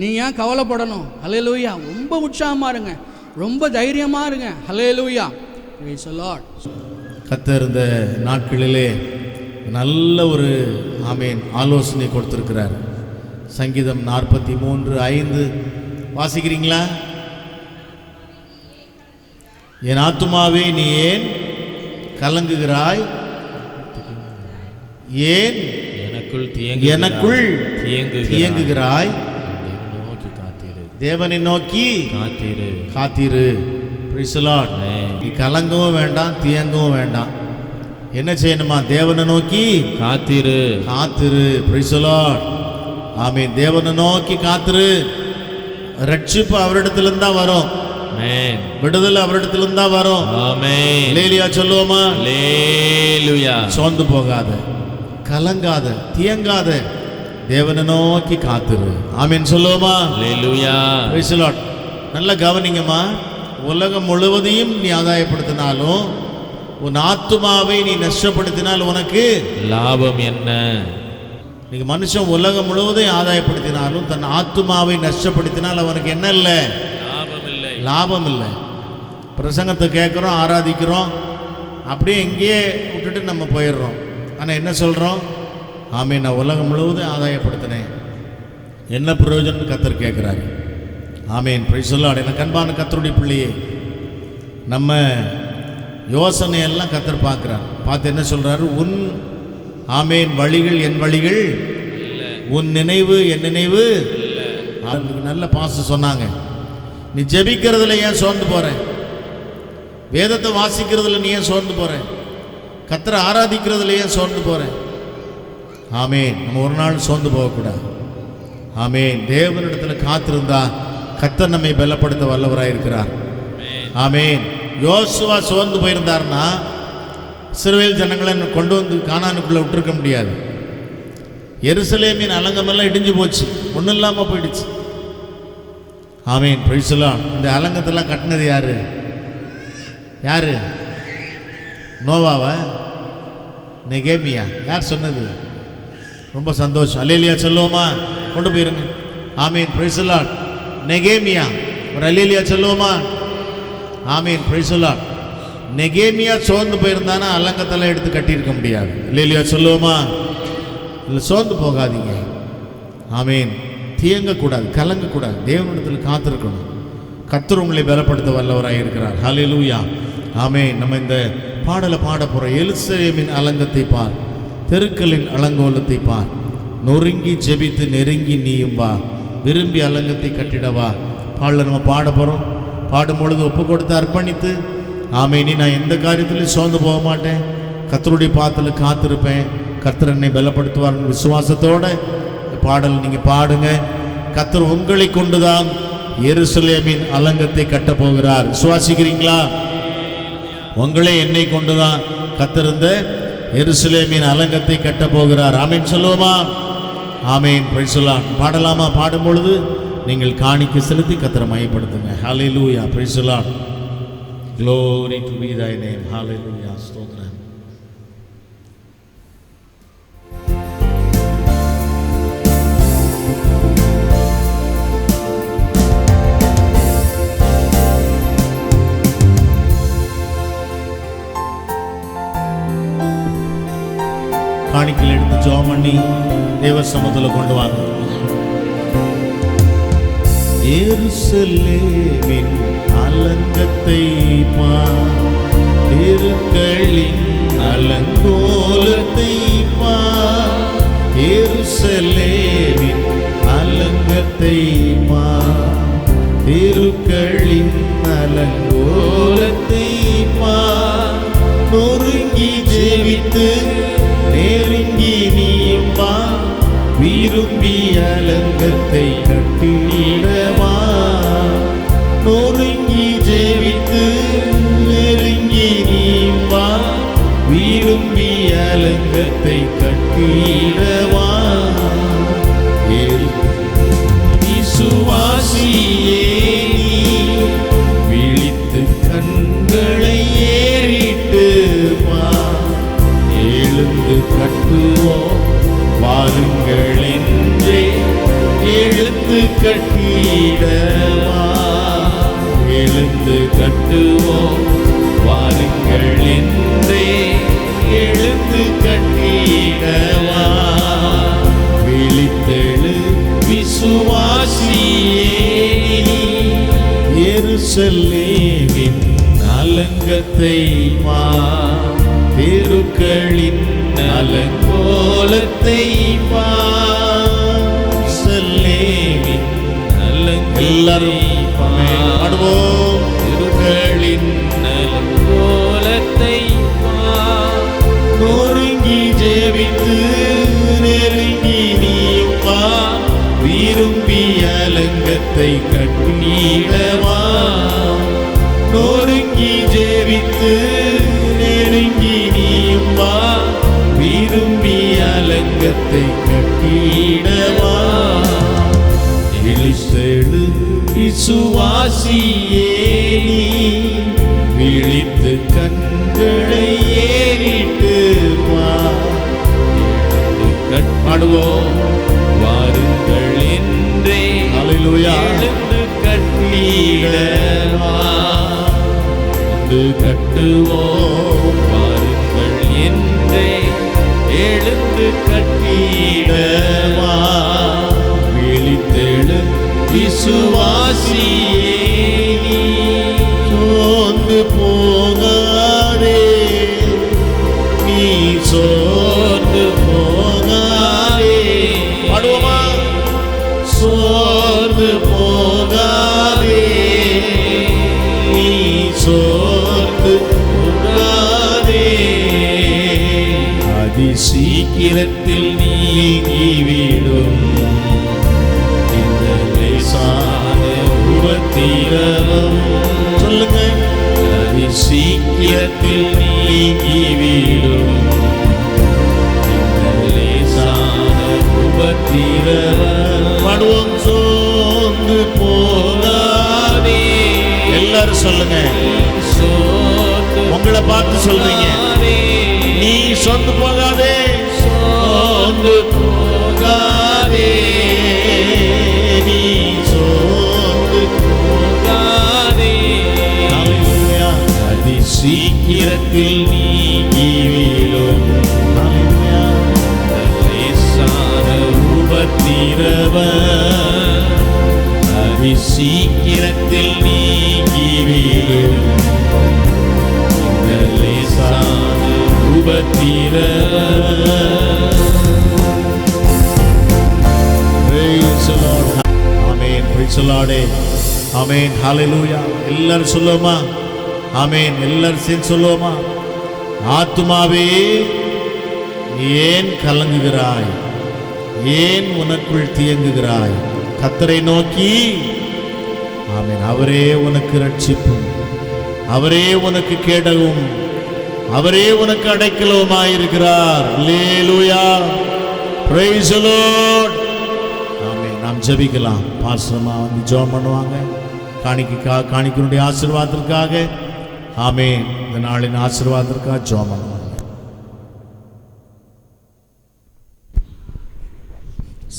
நீங்கள் ஏன் கவலைப்படணும்? அல்லேலூயா. ரொம்ப உற்சாகமாக இருங்க, ரொம்ப தைரியமாக இருங்க. அல்லேலூயா. Praise the lord. கர்த்தர் இந்த நாட்களிலே நல்ல ஒரு ஆலோசனை கொடுத்திருக்கிறார். சங்கீதம் 43:5 வாசிக்கிறீங்களா? என் ஆத்துமாவே நீ ஏன் கலங்குகிறாய், ஏன் எனக்குள் தியங்குகிறாய், தேவனை நோக்கி காத்திரு. Praise the Lord. நீ கலங்கவும் வேண்டாம், தியங்கவும் வேண்டாம். என்ன செய்யணுமா, தேவனை நோக்கி காத்திரு. Praise the lord. ஆமென். தேவனை நோக்கி காத்திரு. ரட்சிப்பு அவரிடத்திலிருந்து தான் வரும், விடுதலை அவரிடத்திலிருந்து தான் வரும். ஆமென். அல்லேலூயா சொல்லுவோமா? அல்லேலூயா. சோர்ந்து போகாத, கலங்காத, தியங்காத, தேவனை நோக்கி காத்திரு. ஆமென் சொல்லுவோமா? அல்லேலூயா. Praise the lord. நல்ல கவனிங்கம்மா. உலகம் முழுவதையும் நீ ஆதாயப்படுத்தினாலும் உன் ஆத்துமாவை நீ நஷ்டப்படுத்தினால் உனக்கு லாபம் என்ன? நீங்க மனுஷன் உலகம் முழுவதையும் ஆதாயப்படுத்தினாலும் தன் ஆத்துமாவை நஷ்டப்படுத்தினால் அவனுக்கு என்ன இல்லை? லாபம் இல்லை. பிரசங்கத்தை கேட்குறோம், ஆராதிக்கிறோம், அப்படியே இங்கேயே விட்டுட்டு நம்ம போயிடுறோம். ஆனால் என்ன சொல்கிறோம்? ஆமென், நான் உலகம் முழுவதும் ஆதாயப்படுத்தினேன், என்ன பிரயோஜனம் கர்த்தர் கேட்குறாரு. ஆமென். Praise the lord. எனக்கு அன்பான கர்த்தருடைய பிள்ளையே, நம்ம யோசனையெல்லாம் கர்த்தர் பார்க்குறார். பார்த்து என்ன சொல்கிறாரு? உன் வழிகள் என் வழிகள், உன் நினைவு என் நினைவு. நல்ல பாச சொன்னாங்க. நீ ஜெபிக்கிறதுல ஏன் சோர்ந்து போற? வேதத்தை வாசிக்கிறதுல நீ ஏன் சோர்ந்து போற? கர்த்தரை ஆராதிக்கிறதுல ஏன் சோர்ந்து போற? ஆமென். நம்ம ஒரு நாள் சோர்ந்து போகக்கூடாது. ஆமென். தேவனிடத்துல காத்திருந்தா கர்த்தர் நம்மை பலப்படுத்த வல்லவராக இருக்கிறார். ஆமென். யோசுவா சோர்ந்து போயிருந்தார்னா இஸ்ரவேல் ஜனங்களை கொண்டு வந்து கானானுக்குள்ள விட்டுருக்க முடியாது. எருசலேமின் அலங்கமெல்லாம் இடிஞ்சு போச்சு, ஒன்றும் இல்லாமல் போயிடுச்சு. ஆமென். Praise the lord. இந்த அலங்கத்தெல்லாம் கட்டினது யாரு? நோவாவா? நெகேமியா? யார் சொன்னது? ரொம்ப சந்தோஷம். அல்லேலூயா சொல்லுவோமா? கொண்டு போயிருங்க. ஆமீன், பிரைஸ் தி லார்ட். நெகேமியா, ஒரு அல்லேலூயா சொல்லுவோமா? ஆமீன், பிரைஸ் தி லார்ட். நெகேமியா சோர்ந்து போயிருந்தானா அலங்கத்தெல்லாம் எடுத்து கட்டியிருக்க முடியாது. அல்லேலூயா சொல்லுவோமா? இல்லை, சோர்ந்து போகாதீங்க. ஆமீன். தியங்கக்கூடாது, கலங்கக்கூடாது. தேவனிடத்தில் காத்திருக்கணும். கர்த்தர் உங்களை பலப்படுத்த வல்லவராக இருக்கிறார். ஹல்லேலூயா. ஆமீன். நம்ம இந்த பாடலை பாட போகிற எருசலேமின் அலங்கத்தை பார், தெருக்களின் அலங்கோலத்தை பார், நொறுங்கி ஜெபித்து நெருங்கி நீயும் வா, விரும்பி அலங்கத்தை கட்டிடவா. பாடலை நம்ம பாட போகிறோம். பாடும் பொழுது ஒப்பு கொடுத்து அர்ப்பணித்து, ஆமீன், நான் எந்த காரியத்திலையும் சோர்ந்து போக மாட்டேன், கர்த்தருடைய பாதத்தில் காத்திருப்பேன், கர்த்தர் என்னை பலப்படுத்துவார் விசுவாசத்தோட பாடல் நீங்கள் பாடுங்க. கர்த்தர் உங்களை கொண்டுதான் எருசலேமின் அலங்கத்தை கட்டப் போகிறார். விசுவாசிக்கிறீங்களா? உங்களே என்னை கொண்டுதான் கர்த்தர் இந்த எருசலேமின் அலங்கத்தை கட்டப் போகிறார். ஆமீன் சொல்லுவோமா? ஆமீன், பிரைஸ் தி லார்ட். பாடலாமா? பாடும் பொழுது நீங்கள் காணிக்கை செலுத்தி கர்த்தரை மையப்படுத்துங்க. Hallelujah, praise the lord. Glory to be thy name. Hallelujah. ஸ்தோத்திரம். காணிக்கையில் எடுத்து ஜெபம் பண்ணி தேவ சமூகத்தில் கொண்டு வாங்க. எருசலேமின் அலங்கத்தை பார், தெருக்களின் அலங்கோலத்தை பார், எருசலேமின் அலங்கத்தை பார், தெருக்களின் அலங்கோலத்தை பார், நொறுங்கி ஜெபித்து நெருங்கி நீயும் வா, விரும்பி அலங்கத்தை கட்டிடவா, நொறுங்கி ஜெபித்து நெருங்கி நீயும் வா, விரும்பி அலங்கத்தை கட்டிடவா. விசுவாசியே விழித்து கண்களை ஏறிட்டு வா, எழுந்து கட்டுவோம் வாருங்கள் என்றே, எழுந்து கட்டிடவா, எழுந்து கட்டுவோம் வாருங்கள் என்றே, எழுந்து கட்டிடவா. விழித்தெழு விசுவாசியே, எருசலேமின் அலங்கத்தை பார், தெருக்களின் அலங்கோலத்தை பார், எருசலேமின் அலங்கத்தை பாடுவோம், தெருக்களின் அலங்கோலத்தை பார், நொறுங்கி ஜெபித்து நெருங்கி நீயும் வா, விரும்பி அலங்கத்தை கட்டிடவா, நொறுங்கி ஜெபித்து நெருங்கி நீயும் வா, விரும்பி அலங்கத்தை கட்டிடவா. எழுசெழு விசுவாசியே விழித்து கண்களை ஏறிட்டு வா, கட்பாடுவோம் வாருங்கள் என்றே, ஹல்லேலூயா, எழுந்து கட்டிடவா, கட்டுவோம் வாருங்கள் என்றே, எழுந்து கட்டிடவா. விழித்தெழு விசுவாசியே, சோர்ந்து போகாதே, நீ சோர்ந்து போகாதே. பாடுவோமா? சோர்ந்து போகாதே, நீ சோர்ந்து போகாதே, அதிசீக்கிரத்தில் நீங்கிவிடும் இந்த லேசான உபத்திரவம். சொல்லுங்க. அதிசீக்கிரத்தில் நீங்கிவிடும் இந்த லேசான உபத்திரவம். பாடுவோம். சோர்ந்து போகாதே. எல்லாரும் சொல்லுங்க. உங்களை பார்த்து சொல்றீங்க. நீ சொந்து போகாதே, சோர்ந்து போகாதே, சீக்கிரத்தில் நீங்கிவிடும் லேசான உபத்திரவம் அதி சீக்கிரத்தில் நீங்கிவிடும் இந்த லேசான உபத்திரவம். Praise the Lord. Amen. Praise the Lord. Amen. Hallelujah. எல்லாரும் சொல்லுவோமா? ஆமென். எல்லாரும் சேர்ந்து சொல்லுவோமா? ஆத்துமாவே ஏன் கலங்குகிறாய், ஏன் உனக்குள் தியங்குகிறாய்? கர்த்தரை நோக்கி ஆமென். அவரே உனக்கு ரட்சிப்பும், அவரே உனக்கு கேடவும், அவரே உனக்கு அடைக்கலவுமாயிருக்கிறார். அல்லேலூயா. Praise the Lord. ஆமென். நாம் ஜெபிக்கலாம். பாஸ்டர்மா வந்து ஜெபம் பண்ணுவாங்க காணிக்கையினுடைய ஆசீர்வாதத்திற்காக. ஆமென். இந்த நாளின் ஆசீர்வாதத்திற்காக ஜெபம் பண்ணுவாங்க.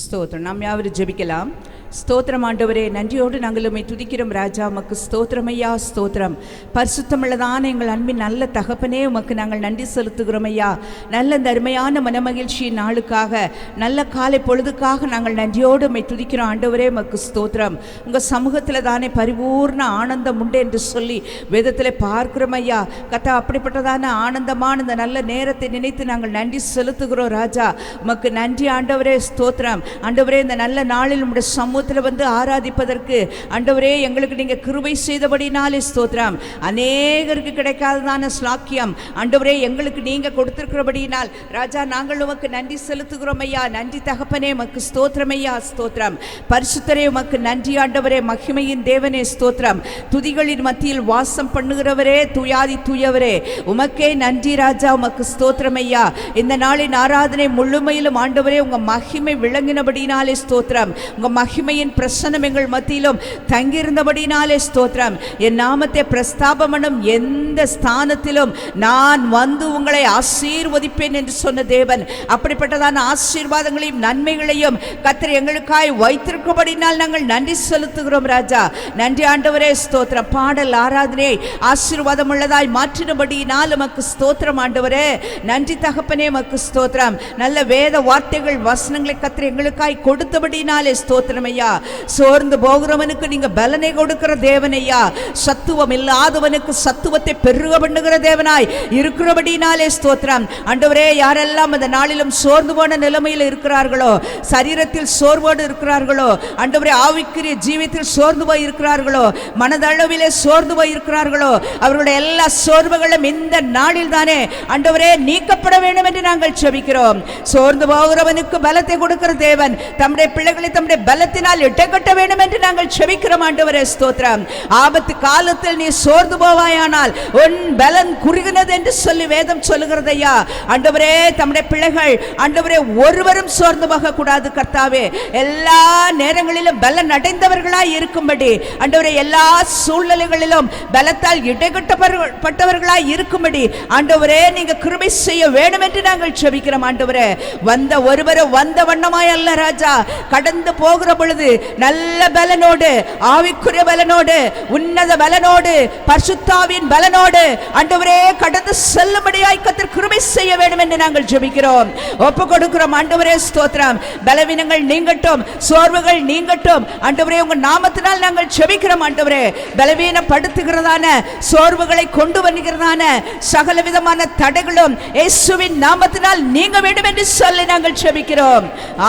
ஸ்தோத்திரம். நாம் யாவரும் ஜெபிக்கலாம். ஸ்தோத்திரம் ஆண்டவரே, நன்றியோடு நாங்கள் உம்மை துதிக்கிறோம் ராஜா. உமக்கு ஸ்தோத்திரம் ஐயா, ஸ்தோத்திரம். பரிசுத்தமுள்ளதான எங்கள் அன்பின் நல்ல தகப்பனே, உமக்கு நாங்கள் நன்றி செலுத்துகிறோம் ஐயா. நல்ல இந்த அருமையான மனமகிழ்ச்சியின் நாளுக்காக, நல்ல காலை பொழுதுக்காக நாங்கள் நன்றியோடு உம்மை துதிக்கிறோம் ஆண்டவரே. உமக்கு ஸ்தோத்திரம். உங்கள் சமூகத்தில் தானே பரிபூர்ண ஆனந்தம் உண்டு என்று சொல்லி வேதத்தில் பார்க்கிறோம் ஐயா. கத்தா, அப்படிப்பட்டதான ஆனந்தமான இந்த நல்ல நேரத்தை நினைத்து நாங்கள் நன்றி செலுத்துகிறோம் ராஜா. உமக்கு நன்றி ஆண்டவரே, ஸ்தோத்திரம். ஆண்டவரே, இந்த நல்ல நாளில் உம்முடைய சமூகத்தில் வந்து ஆராதிப்பதற்கு ஆண்டவரே எங்களுக்கு நீங்க கிருபை செய்தபடினாலே ஸ்தோத்திரம். அநேகருக்கு கிடைக்காததான ஸ்லாக்கியம் ஆண்டவரே எங்களுக்கு நீங்க கொடுத்திருக்கிறபடியினால் ராஜா நாங்கள் உமக்கு நன்றி செலுத்துகிறோம் ஐயா. நன்றி தகப்பனே, உமக்கு ஸ்தோத்திரம் ஐயா, ஸ்தோத்திரம். பரிசுத்தரே உமக்கு நன்றி ஆண்டவரே. மகிமையின் தேவனே ஸ்தோத்திரம். துதிகளின் மத்தியில் வாசம் பண்ணுகிறவரே, துயாதி தூயவரே, உமக்கே நன்றி ராஜா. உமக்கு ஸ்தோத்திரம் ஐயா. இந்த நாளின் ஆராதனை முழுமையிலும் ஆண்டவரே உங்க மகிமை விளங்கினபடினாலே ஸ்தோத்திரம். உங்க மகிமையின் பிரசன்னம் எங்கள் மத்தியிலும் தங்கியிருந்தபடினாலே ஸ்தோத்திரம். என் நாமத்தை பிரஸ்தாபமனும் எந்த ஸ்தானத்திலும் நான் வந்து உங்களை ஆசீர்வதிப்பேன் என்று சொன்ன தேவன், அப்படிப்பட்டதான ஆசீர்வாதங்களையும் நன்மைகளையும் கர்த்தர் எங்களுக்காய் வைத்திருக்கபடினால் நாங்கள் நன்றி செலுத்துகிறோம் ராஜா. நன்றி ஆண்டவரே, ஸ்தோத்திரம். பாடல் ஆராதனை ஆசீர்வாதம் உள்ளதாய் மாற்றினபடியினால் உமக்கு ஸ்தோத்திரம் ஆண்டவரே. நன்றி தகப்பனே, உமக்கு ஸ்தோத்திரம். நல்ல வேத வார்த்தைகள் வசனங்களை கர்த்தர் எங்களுக்காய் கொடுத்தபடினாலே ஸ்தோத்திரம் ஐயா. சோர்ந்து போகிறவனுக்கு நீங்க பலனை கொடுக்கிற தேவன் ஐயா. சத்துவம் இல்லாதவனுக்கு சத்துவத்தை பெருக பண்ணுகிற தேவனாய் இருக்கிறபடினாலே ஸ்தோத்திரம் ஆண்டவரே. யாரெல்லாம் அந்த நாளிலும் சோர்ந்து போன நிலைமையில் இருக்கிறார்களோ, சரீரத்தில் சோர்வோடு இருக்கிறார்களோ ஆண்டவரே, ஆவிக்குரிய ஜீவியத்தில் சோர்ந்து போய் இருக்கிறார்களோ, மனதளவிலே சோர்ந்து போய் இருக்கிறார்களோ, அவர்களுடைய எல்லா சோர்வுகளும் இந்த நாளில் தானே ஆண்டவரே நீக்கப்பட வேண்டும் என்று நாங்கள் ஜெபிக்கிறோம். சோர்ந்து போகிறவனுக்கு பலத்தை கொடுக்கிற தேவன் தம்முடைய பிள்ளைகளை தம்முடைய பலத்தினால் இடைக்கட்ட வேண்டும் என்று நாங்கள் ஜெபிக்கிறோம் ஆண்டவரே. ஸ்தோத்திரம். ஆபத்து காலத்தில் நீ சோர்ந்து போவாயானால் உன் பலன் குறுகினது என்று சொல்லி வேதம் சொல்லுகிறது ஐயா. ஆண்டவரே, தம்முடைய பிள்ளைகள் ஆண்டவரே ஒருவரும் சோர்ந்து போக கூடாது கர்த்தாவே. எல்லா நேரங்களிலும் பலன் அடைந்தவர்களாய் இருக்கும்படி ஆண்டவரே, எல்லா சூழ்நிலைகளிலும் பலத்தால் இடைக்கட்டப்பட்டவர்களாய் இருக்கும்படி ஆண்டவரே நீங்க கிருபை செய்ய வேண்டும் என்று நாங்கள் ஜெபிக்கிறோம் ஆண்டவரே. வந்த ஒருவரும் வந்த வண்ணமாய் அல்ல ராஜா, கடந்து போகிற பொழுது நல்ல பலனோடு, ஆவிக்குரிய பலனோடு, உன்னத பலனோடு, பரிசுத்தாவின் பலனோடு ஆண்டவரே கடந்து செல்லும்படியாய் கர்த்தர் கிருபை செய்ய வேண்டும் என்று நாங்கள் ஜெபிக்கிறோம், ஒப்பு கொடுக்கிறோம் ஆண்டவரே. ஸ்தோத்திரம். பலவீனங்கள் நீங்கட்டும், சோர்வுகள் நீங்கட்டும் ஆண்டவரே. உங்க நாமத்தினால் நாங்கள் ஜெபிக்கிறோம் ஆண்டவரே. பலவீனப்படுத்துகிறதான சோர்வுகளை கொண்டு வருகிறதான சகல விதமான தடைகளும் இயேசுவின் நாமத்தினால் நீங்க வேண்டும் என்று சொல்லி நாங்கள் ஜெபிக்கிறோம்.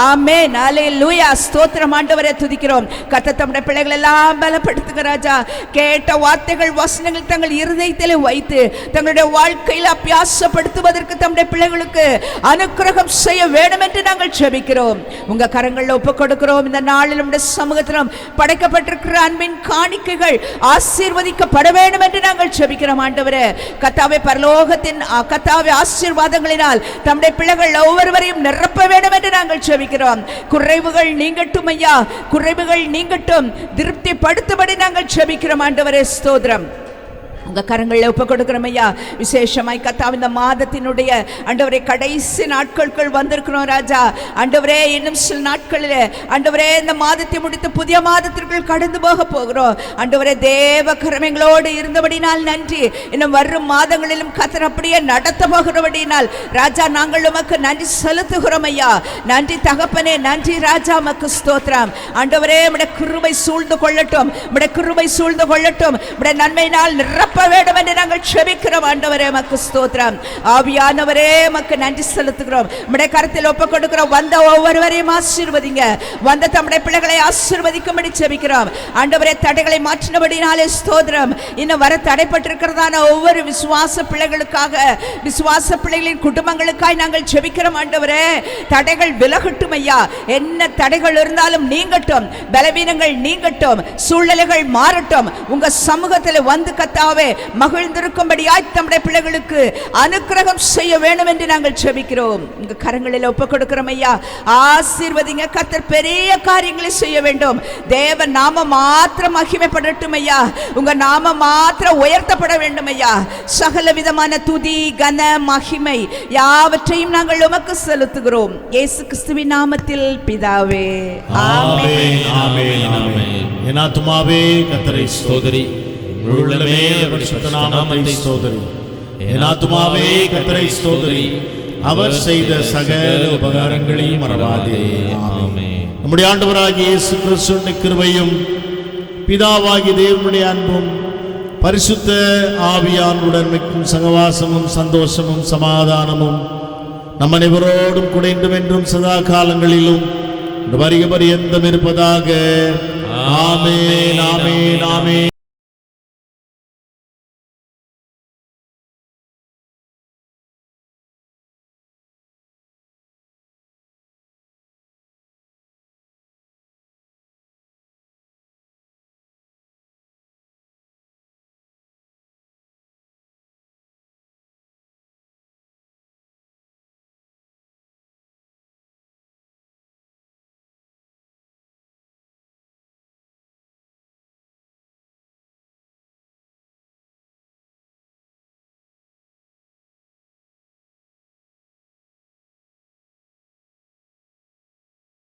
ஆமென். அல்லேலூயா. ஸ்தோத்திரம் ஆண்டவரே, துதிக்கிறோம். கர்த்தர் தம்முடைய பிள்ளைகள் எல்லாம் பலப்படுத்துகிற ராஜா. கேட்ட வார்த்தைகள் வசனங்கள் தங்கள் இருதயத்திலே வைத்து தங்களுடைய வாழ்க்கையில் அபியாசப்படுத்துவதற்கு தம்முடைய பிள்ளைகளுக்கு அனுக்கிரகம் செய்ய வேண்டும் என்று நாங்கள் ஜெபிக்கிறோம். உங்க கரங்களில் ஒப்புக் கொடுக்கிறோம். இந்த நாளில் நம்முடைய சமூகத்திலும் படைக்கப்பட்டிருக்கிற அன்பின் காணிக்கைகள் ஆசீர்வதிக்கப்பட வேண்டும் என்று நாங்கள் ஜெபிக்கிறோம் ஆண்டவரே. கர்த்தாவே, பரலோகத்தின் கர்த்தாவே ஆசீர்வாதங்களினால் தம்முடைய பிள்ளைகள் ஒவ்வொருவரையும் நிரப்ப வேண்டும் என்று நாங்கள் ஜெபிக்கிறோம். குறைவுகள் நீங்கட்டும் ஐயா, குறைவுகள் நீங்கட்டும், திருப்திப்படுத்தும்படி நாங்கள் ஜெபிக்கிறோம் ஆண்டவரே. ஸ்தோத்திரம். உங்க கரங்களில் ஒப்பு கொடுக்கிறோம் ஐயா. விசேஷமாய் கர்த்தாவே இந்த மாதத்தினுடைய ஆண்டவரே கடைசி நாட்களுக்குள் வந்திருக்கிறோம் ராஜா. ஆண்டவரே இன்னும் சில நாட்களில் ஆண்டவரே இந்த மாதத்தை முடித்து புதிய மாதத்திற்குள் கடந்து போக போகிறோம். ஆண்டவரே தேவ கரங்களோடு இருந்தபடினால் நன்றி. இன்னும் வரும் மாதங்களிலும் கர்த்தர் அப்படியே நடத்த போகிறபடினால் ராஜா நாங்கள் உமக்கு நன்றி செலுத்துகிறோம் ஐயா. நன்றி தகப்பனே, நன்றி ராஜா, உமக்கு ஸ்தோத்திரம். ஆண்டவரே உம்முடைய கிருபை சூழ்ந்து கொள்ளட்டும், உம்முடைய கிருபை சூழ்ந்து கொள்ளட்டும். உம்முடைய நன்மையினால் நிரப்ப வேண்டும் என்று நாங்கள் செபிக்கிறோம். ஆண்டவரே உமக்கு ஸ்தோத்திரம். ஆவியானவரே உமக்கு நன்றி செலுத்துகிறோம். உம்முடைய கரத்தில் ஒப்புக் கொடுக்கிறோம். வந்த ஒவ்வொருவரையும் ஆசீர்வதிங்க. வந்த தம்முடைய பிள்ளைகளை ஆசீர்வதிக்கும்படி செபிக்கிறோம். ஆண்டவரே தடைகளை மாற்றினபடினாலே ஸ்தோத்திரம். இன்னும் வர தடைப்பட்டிருக்கிறதான ஒவ்வொரு விசுவாச பிள்ளைகளுக்காக, விசுவாச பிள்ளைகளின் குடும்பங்களுக்காய் நாங்கள் செபிக்கிறோம். ஆண்டவரே தடைகள் விலகட்டும் ஐயா. என்ன தடைகள் இருந்தாலும் நீங்கட்டும், பலவீனங்கள் நீங்கட்டும், சூழ்நிலைகள் மாறட்டும். உங்க சமூகத்தில் வந்து கர்த்தாவே மகிழ்ந்திருக்கும்படியாய் தம்முடைய பிள்ளைகளுக்கு அனுக்கிரகம் செய்ய வேண்டும் என்று நாங்கள் ஜெபிக்கிறோம். உங்க கரங்களில் ஒப்புக் கொடுக்கிறோம் ஐயா. ஆசீர்வதிங்க. கர்த்தர் பெரிய காரியங்களை செய்ய வேண்டும். தேவ நாம மாத்திரம் மகிமைப்படட்டும் ஐயா. உங்க நாம மாத்திரம் உயர்த்தப்பட வேண்டும் ஐயா. சகல விதமான துதி கன மகிமை யாவற்றையும் நாங்கள் உமக்கு செலுத்துகிறோம். இயேசு கிறிஸ்துவின் நாமத்தில் பிதாவே, ஆமென். ஆமென், ஆமென். என் ஆத்துமாவே கர்த்தரை ஸ்தோத்திரி, உள்ளமே பரிசுத்த நாமத்தை ஸ்தோத்திரி. என் ஆத்துமாவே கர்த்தரை ஸ்தோத்திரி, அவர் செய்த சகல உபகாரங்களையும் மறவாதே. ஆமென். நம்முடைய ஆண்டவராகிய இயேசு கிறிஸ்துவின் கிருபையும் பிதாவாகிய தேவனுடைய அன்பும் பரிசுத்த ஆவியானவருடன் மிக்கும் சகவாசமும் சந்தோஷமும் சமாதானமும் நம் அனைவரோடும் குடைந்தும் என்றும் சதா காலங்களிலும் வருக பரியந்தம் இருப்பதாக. ஆமென், ஆமென், ஆமென்.